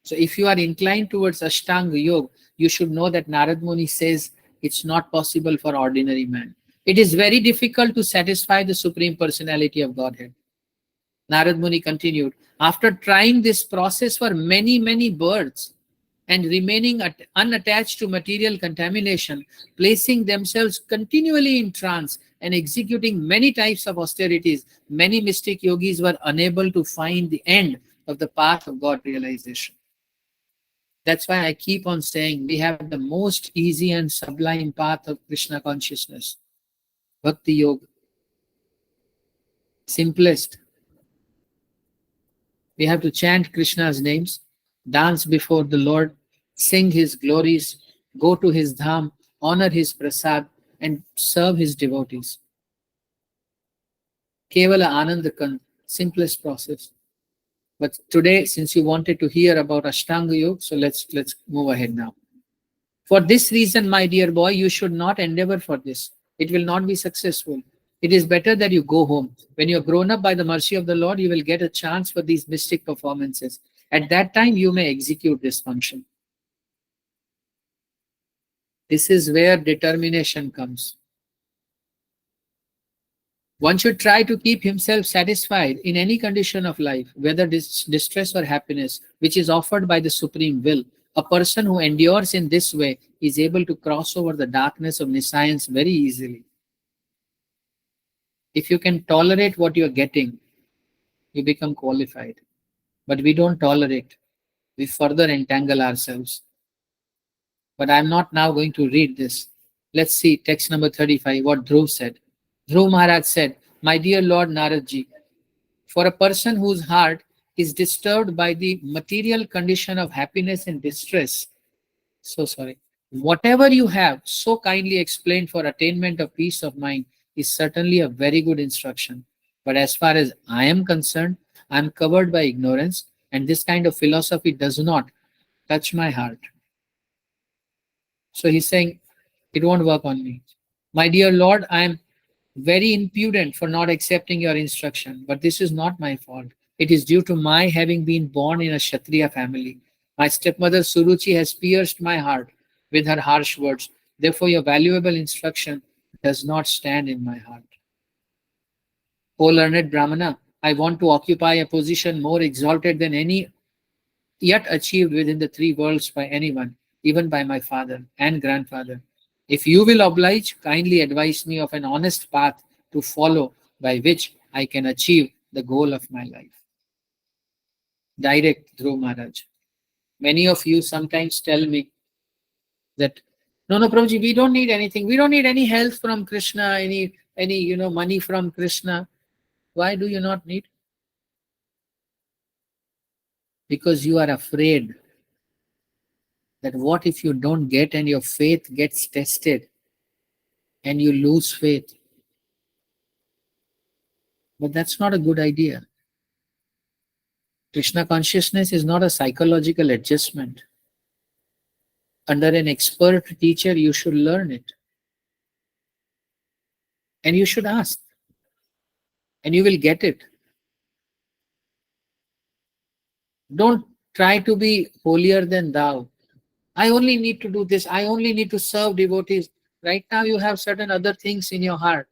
So if you are inclined towards Ashtanga Yoga, you should know that Narad Muni says it's not possible for ordinary man. It is very difficult to satisfy the Supreme Personality of Godhead. Narad Muni continued, after trying this process for many, many births and remaining unattached to material contamination, placing themselves continually in trance and executing many types of austerities, many mystic yogis were unable to find the end of the path of God realization. That's why I keep on saying we have the most easy and sublime path of Krishna consciousness, Bhakti Yoga. Simplest. We have to chant Krishna's names, dance before the Lord, sing his glories, go to his dham, honor his prasad, and serve his devotees. Kevala Ananda Kand, simplest process. But today, since you wanted to hear about Ashtanga Yoga, so let's move ahead now. For this reason, my dear boy, you should not endeavor for this. It will not be successful. It is better that you go home. When you are grown up by the mercy of the Lord, you will get a chance for these mystic performances. At that time, you may execute this function. This is where determination comes. One should try to keep himself satisfied in any condition of life, whether distress or happiness, which is offered by the Supreme Will. A person who endures in this way is able to cross over the darkness of nescience very easily. If you can tolerate what you're getting, you become qualified. But we don't tolerate. We further entangle ourselves. But I'm not now going to read this. Let's see text number 35, what Dhruv said. Dhruv Maharaj said, my dear Lord Naradji, for a person whose heart is disturbed by the material condition of happiness and distress, whatever you have so kindly explained for attainment of peace of mind is certainly a very good instruction. But as far as I am concerned, I am covered by ignorance, and this kind of philosophy does not touch my heart. So he's saying, it won't work on me. My dear Lord, I am very impudent for not accepting your instruction, but this is not my fault. It is due to my having been born in a Kshatriya family. My stepmother Suruchi has pierced my heart with her harsh words. Therefore, your valuable instruction does not stand in my heart. O learned Brahmana, I want to occupy a position more exalted than any yet achieved within the three worlds by anyone, even by my father and grandfather. If you will oblige, kindly advise me of an honest path to follow by which I can achieve the goal of my life. Direct, Dhruv Maharaj. Many of you sometimes tell me that, no, Prabhuji, we don't need anything. We don't need any help from Krishna, any money from Krishna. Why do you not need? Because you are afraid that what if you don't get and your faith gets tested and you lose faith? But that's not a good idea. Krishna consciousness is not a psychological adjustment. Under an expert teacher, you should learn it. And you should ask. And you will get it. Don't try to be holier than thou. I only need to do this. I only need to serve devotees. Right now you have certain other things in your heart.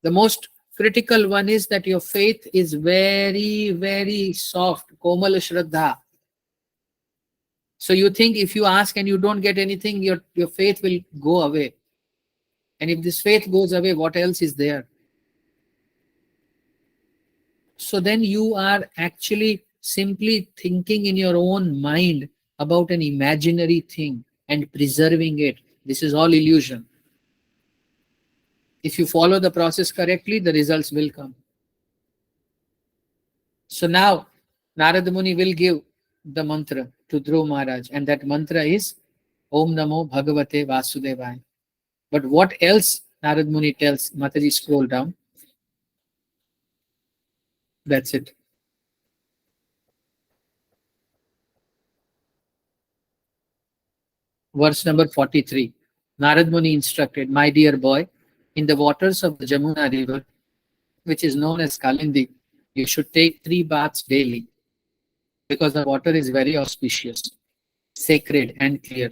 The most critical one is that your faith is very, very soft. Komal Shraddha. So you think if you ask and you don't get anything, your faith will go away. And if this faith goes away, what else is there? So then you are actually simply thinking in your own mind about an imaginary thing and preserving it. This is all illusion. If you follow the process correctly, the results will come. So now, Narada Muni will give the mantra to Dhruv Maharaj, and that mantra is Om Namo Bhagavate Vasudevaya. But what else Narada Muni tells? Mataji, scroll down. That's it. Verse number 43. Narad Muni instructed, my dear boy, in the waters of the Jamuna river, which is known as Kalindi, you should take 3 baths daily, because the water is very auspicious, sacred and clear.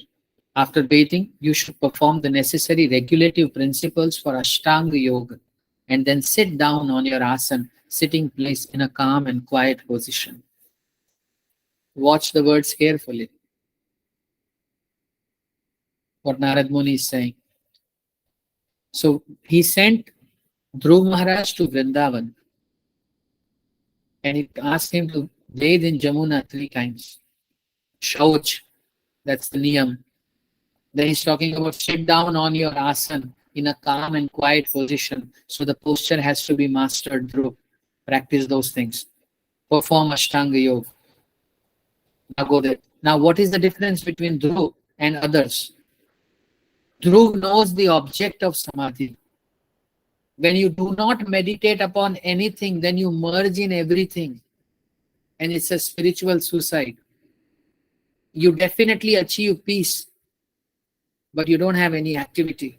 After bathing, you should perform the necessary regulative principles for Ashtanga Yoga, and then sit down on your asana, sitting place in a calm and quiet position. Watch the words carefully. What Narad Muni is saying. So he sent Dhruv Maharaj to Vrindavan, and he asked him to bathe in Jamuna 3 times. Shauch, that's the Niyam. Then he's talking about sit down on your asana in a calm and quiet position. So the posture has to be mastered through. Practice those things. Perform Ashtanga Yoga. Now go there. Now, what is the difference between Dhruv and others? Dhruv knows the object of samadhi. When you do not meditate upon anything, then you merge in everything. And it's a spiritual suicide. You definitely achieve peace, but you don't have any activity.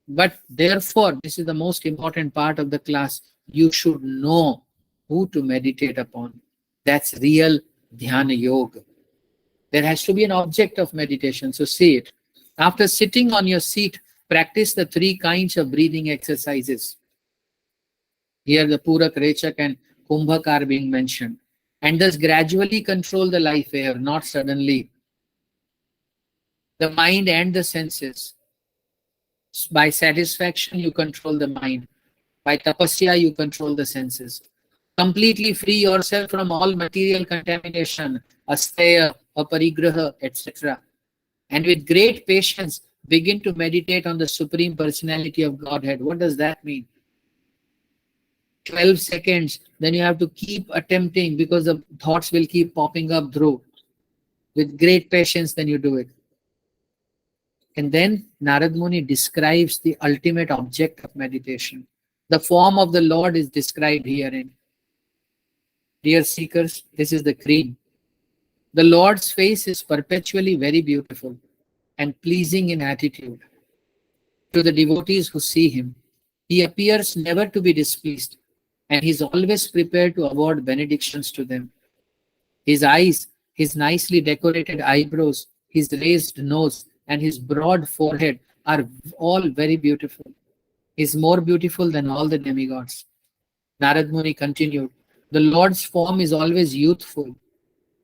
But therefore, this is the most important part of the class. You should know who to meditate upon. That's real Dhyana Yoga. There has to be an object of meditation, so see it. After sitting on your seat, practice the 3 kinds of breathing exercises. Here the Purak, Rechak and Kumbhak are being mentioned. And thus gradually control the life air, not suddenly. The mind and the senses. By satisfaction, you control the mind. By tapasya, you control the senses. Completely free yourself from all material contamination, asteya, aparigraha, etc. And with great patience, begin to meditate on the Supreme Personality of Godhead. What does that mean? 12 seconds, then you have to keep attempting because the thoughts will keep popping up through. With great patience, then you do it. And then Narad Muni describes the ultimate object of meditation. The form of the Lord is described herein. Dear seekers, this is the cream. The Lord's face is perpetually very beautiful and pleasing in attitude. To the devotees who see him, he appears never to be displeased, and he is always prepared to award benedictions to them. His eyes, his nicely decorated eyebrows, his raised nose, and his broad forehead are all very beautiful. He is more beautiful than all the demigods. Narad Muni continued, the Lord's form is always youthful.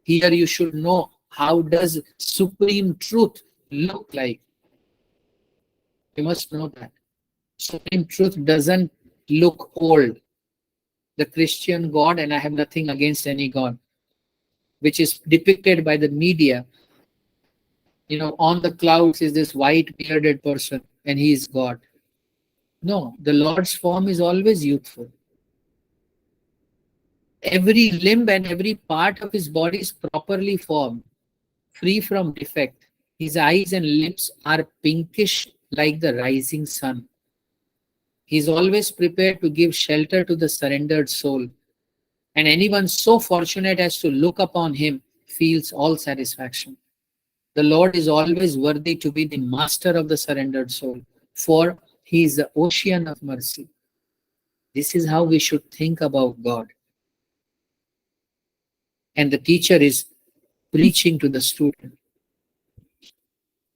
Here you should know how does supreme truth look like. You must know that. Supreme truth doesn't look old. The Christian God, and I have nothing against any God, which is depicted by the media, on the clouds is this white bearded person and he is God. No, the Lord's form is always youthful. Every limb and every part of his body is properly formed, free from defect. His eyes and lips are pinkish like the rising sun. He is always prepared to give shelter to the surrendered soul. And anyone so fortunate as to look upon him feels all satisfaction. The Lord is always worthy to be the master of the surrendered soul, for he is the ocean of mercy. This is how we should think about God. And the teacher is preaching to the student.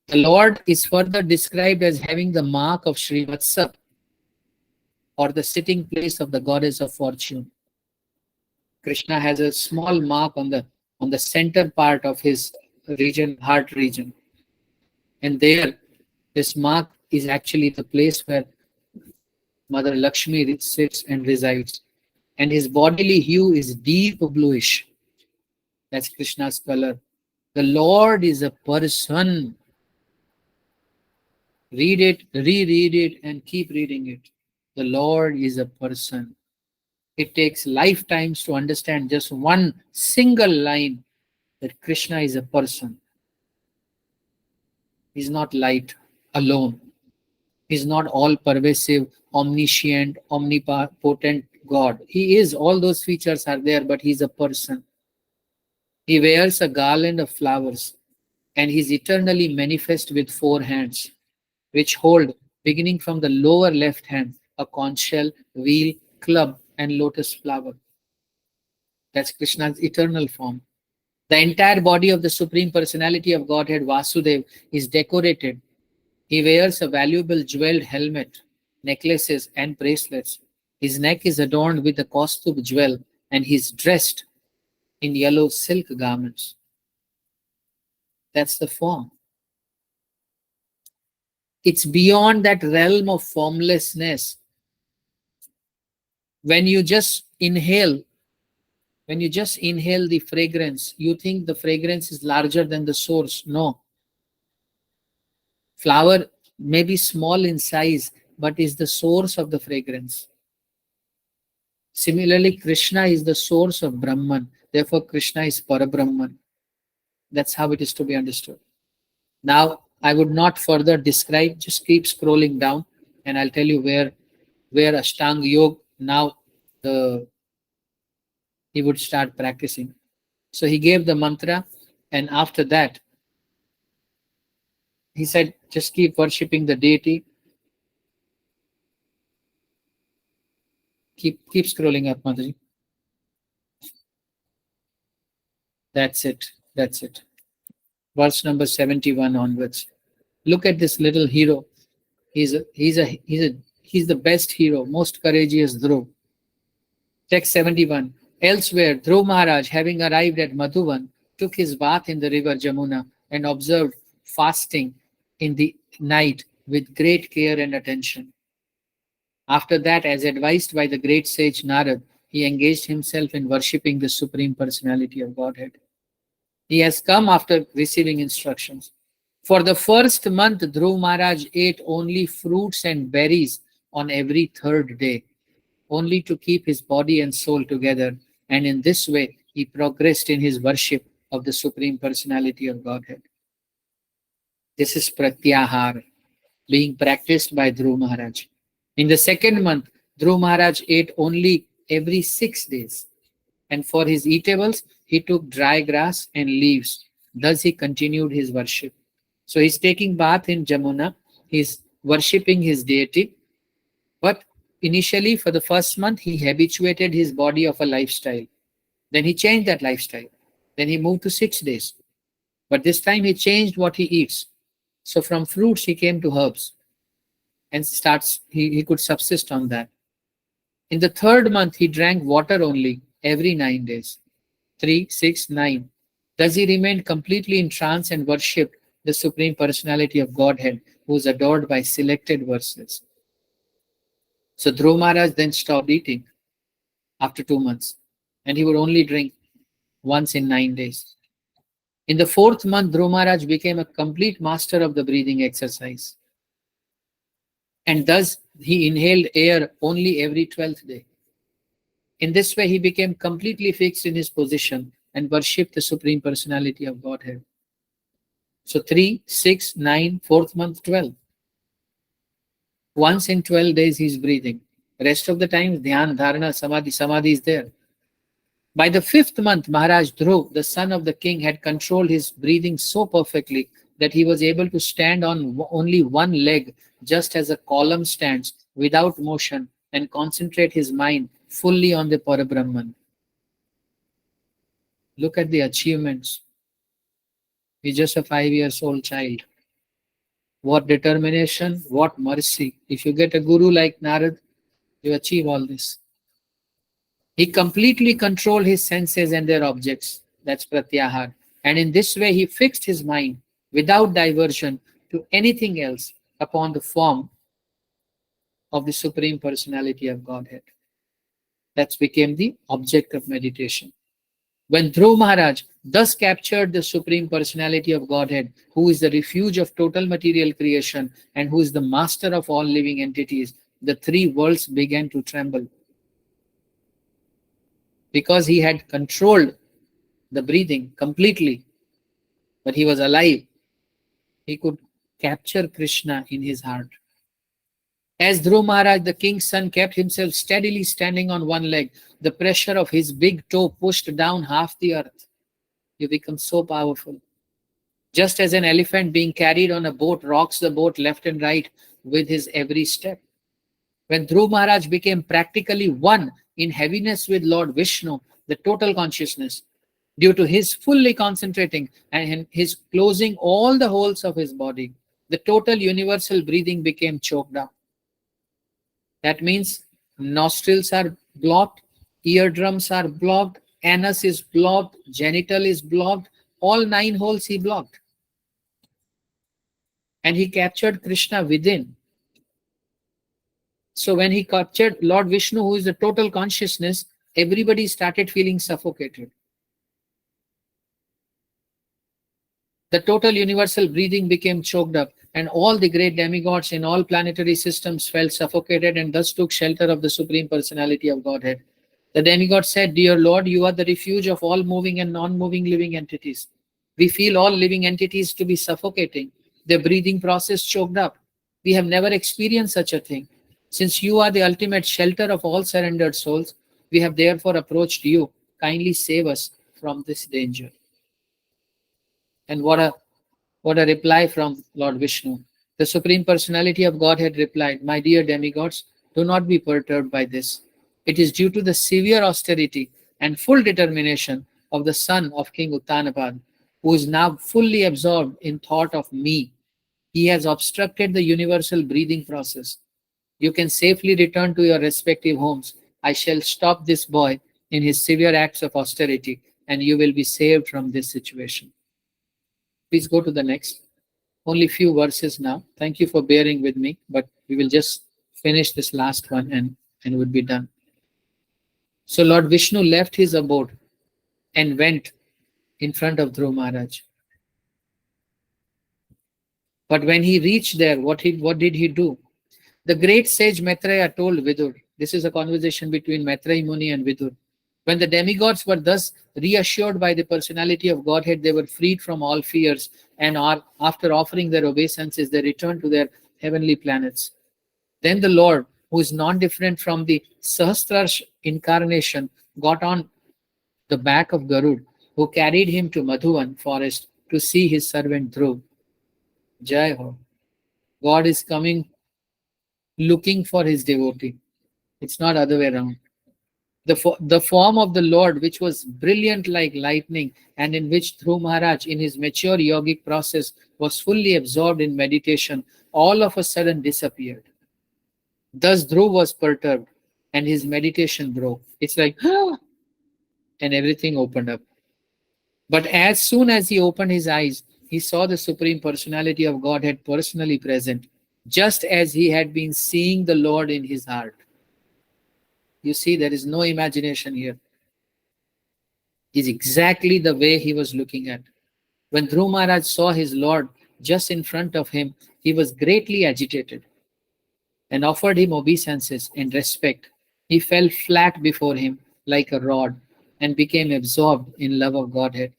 The Lord is further described as having the mark of Srivatsa, or the sitting place of the goddess of fortune. Krishna has a small mark on the center part of his region, heart region. And there, this mark is actually the place where Mother Lakshmi sits and resides. And his bodily hue is deep bluish. That's Krishna's color. The Lord is a person. Read it, reread it, and keep reading it. The Lord is a person. It takes lifetimes to understand just one single line that Krishna is a person. He's not light alone. He's not all-pervasive, omniscient, omnipotent God. He is, all those features are there, but he's a person. He wears a garland of flowers, and he's eternally manifest with 4 hands, which hold, beginning from the lower left hand, a conch shell, wheel, club, and lotus flower. That's Krishna's eternal form. The entire body of the Supreme Personality of Godhead, Vasudev, is decorated. He wears a valuable jeweled helmet, necklaces, and bracelets. His neck is adorned with a kaustubh jewel, and he is dressed in yellow silk garments. That's the form. It's beyond that realm of formlessness. When you just inhale the fragrance, you think the fragrance is larger than the source. No. Flower may be small in size, but is the source of the fragrance. Similarly, Krishna is the source of Brahman. Therefore, Krishna is Parabrahman. That's how it is to be understood. Now, I would not further describe, just keep scrolling down and I'll tell you where Ashtanga Yoga now he would start practicing. So he gave the mantra, and after that, he said, just keep worshipping the deity. Keep scrolling up, Mataji. That's it. That's it. Verse number 71 onwards. Look at this little hero. He's the best hero, most courageous Dhruv. Text 71. Elsewhere, Dhruv Maharaj, having arrived at Madhuvan, took his bath in the river Jamuna and observed fasting in the night with great care and attention. After that, as advised by the great sage Narad, he engaged himself in worshipping the Supreme Personality of Godhead. He has come after receiving instructions. For the first month, Dhruv Maharaj ate only fruits and berries on every third day, only to keep his body and soul together, and in this way he progressed in his worship of the Supreme Personality of Godhead. This is Pratyahara, being practiced by Dhruv Maharaj. In the second month, Dhruv Maharaj ate only every 6 days, and for his eatables, he took dry grass and leaves. Thus he continued his worship. So he's taking bath in Jamuna, he's worshipping his deity, but initially for the first month, he habituated his body of a lifestyle. Then he changed that lifestyle. Then he moved to 6 days. But this time he changed what he eats. So from fruits he came to herbs and he could subsist on that. In the third month, he drank water only every 9 days. 3, 6, 9. Thus he remained completely in trance and worshipped the Supreme Personality of Godhead, who is adored by selected verses. So Dhruv Maharaj then stopped eating after 2 months, and he would only drink once in 9 days. In the fourth month, Dhruv Maharaj became a complete master of the breathing exercise. And thus he inhaled air only every 12th day. In this way, he became completely fixed in his position and worshipped the Supreme Personality of Godhead. So 3, 6, 9, 4th month, 12. Once in 12 days he's breathing. Rest of the time, Dhyaan, Dharana, samadhi is there. By the 5th month, Maharaj Dhruv, the son of the king, had controlled his breathing so perfectly that he was able to stand on only one leg, just as a column stands, without motion, and concentrate his mind fully on the Parabrahman. Look at the achievements. He's just a 5-year-old child. What determination, what mercy. If you get a guru like Narad, you achieve all this. He completely controlled his senses and their objects. That's Pratyahara. And in this way, he fixed his mind without diversion to anything else upon the form of the Supreme Personality of Godhead. That became the object of meditation. When Dhruv Maharaj thus captured the Supreme Personality of Godhead, who is the refuge of total material creation and who is the master of all living entities, the three worlds began to tremble. Because he had controlled the breathing completely, but he was alive, he could capture Krishna in his heart. As Dhruv Maharaj, the king's son, kept himself steadily standing on one leg, the pressure of his big toe pushed down half the earth. You become so powerful. Just as an elephant being carried on a boat rocks the boat left and right with his every step. When Dhruv Maharaj became practically one in heaviness with Lord Vishnu, the total consciousness, due to his fully concentrating and his closing all the holes of his body, the total universal breathing became choked up. That means nostrils are blocked, eardrums are blocked, anus is blocked, genital is blocked, all 9 holes he blocked. And he captured Krishna within. So when he captured Lord Vishnu, who is the total consciousness, everybody started feeling suffocated. The total universal breathing became choked up. and all the great demigods in all planetary systems felt suffocated and thus took shelter of the Supreme Personality of Godhead. The demigod said, "Dear Lord, you are the refuge of all moving and non-moving living entities. We feel all living entities to be suffocating, their breathing process choked up. We have never experienced such a thing. Since you are the ultimate shelter of all surrendered souls, we have therefore approached you. Kindly save us from this danger." And what a reply from Lord Vishnu. The Supreme Personality of Godhead replied, "My dear demigods, do not be perturbed by this. It is due to the severe austerity and full determination of the son of King Uttanapad, who is now fully absorbed in thought of me. He has obstructed the universal breathing process. You can safely return to your respective homes. I shall stop this boy in his severe acts of austerity, and you will be saved from this situation." Please go to the next. Only few verses now. Thank you for bearing with me, but we will just finish this last one and would be done. So Lord Vishnu left his abode and went in front of Dhruv Maharaj. But when he reached there, what did he do? The great sage Maitreya told Vidur. This is a conversation between Maitreya Muni and Vidur. When the demigods were thus reassured by the personality of Godhead, they were freed from all fears, and after offering their obeisances, they returned to their heavenly planets. Then the Lord, who is non-different from the Sahasrash incarnation, got on the back of Garud, who carried him to Madhuvan forest to see his servant Dhruv. Jai Ho. God is coming looking for his devotee. It's not other way around. The form of the Lord, which was brilliant like lightning, and in which Dhruv Maharaj, in his mature yogic process, was fully absorbed in meditation, all of a sudden disappeared. Thus Dhruv was perturbed, and his meditation broke. It's like, and everything opened up. But as soon as he opened his eyes, he saw the Supreme Personality of Godhead personally present, just as he had been seeing the Lord in his heart. You see, there is no imagination here. It's exactly the way he was looking at. When Dhruv Maharaj saw his Lord just in front of him, he was greatly agitated and offered him obeisances and respect. He fell flat before him like a rod and became absorbed in love of Godhead.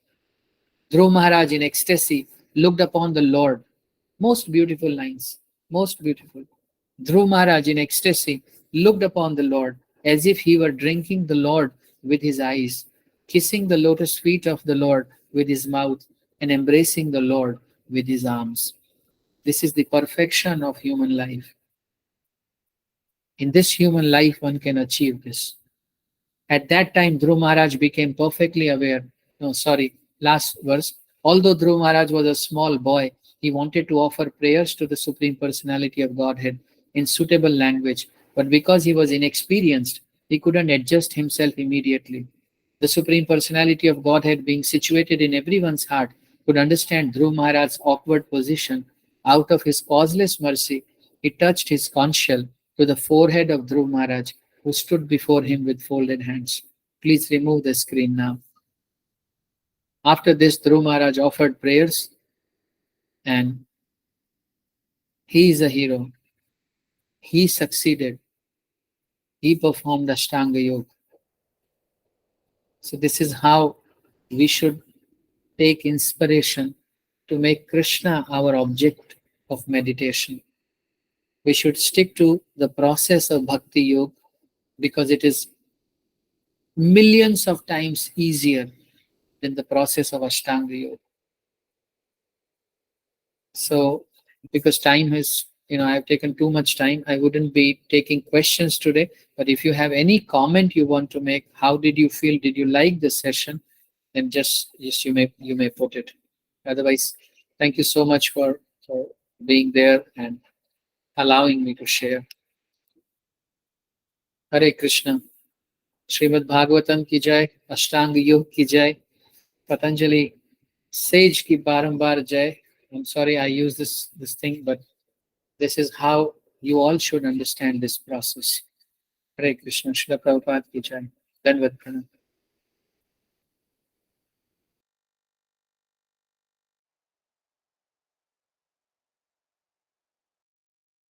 Dhruv Maharaj in ecstasy looked upon the Lord. Most beautiful lines, most beautiful. Dhruv Maharaj in ecstasy looked upon the Lord as if he were drinking the Lord with his eyes, kissing the lotus feet of the Lord with his mouth, and embracing the Lord with his arms. This is the perfection of human life. In this human life, one can achieve this. At that time, Dhruv Maharaj became perfectly aware. No, sorry, last verse. Although Dhruv Maharaj was a small boy, he wanted to offer prayers to the Supreme Personality of Godhead in suitable language, but because he was inexperienced, he couldn't adjust himself immediately. The Supreme Personality of Godhead, being situated in everyone's heart, could understand Dhruv Maharaj's awkward position. Out of his causeless mercy, he touched his conch shell to the forehead of Dhruv Maharaj, who stood before him with folded hands. Please remove the screen now. After this, Dhruv Maharaj offered prayers, and he is a hero. He succeeded. He performed Ashtanga Yoga. So this is how we should take inspiration to make Krishna our object of meditation. We should stick to the process of Bhakti Yoga because it is millions of times easier than the process of Ashtanga Yoga. So, because time has, I have taken too much time, I wouldn't be taking questions today. But if you have any comment you want to make, how did you feel? Did you like the session? Then just you may put it. Otherwise, thank you so much for being there and allowing me to share. Hare Krishna. Srimad Bhagavatam ki jai, Ashtanga Yoga ki jai, Patanjali sage ki barambar jai. I'm sorry I use this thing, but this is how you all should understand this process. Hare Krishna. Srila Prabhupada ki jai. Dandavat Pranam.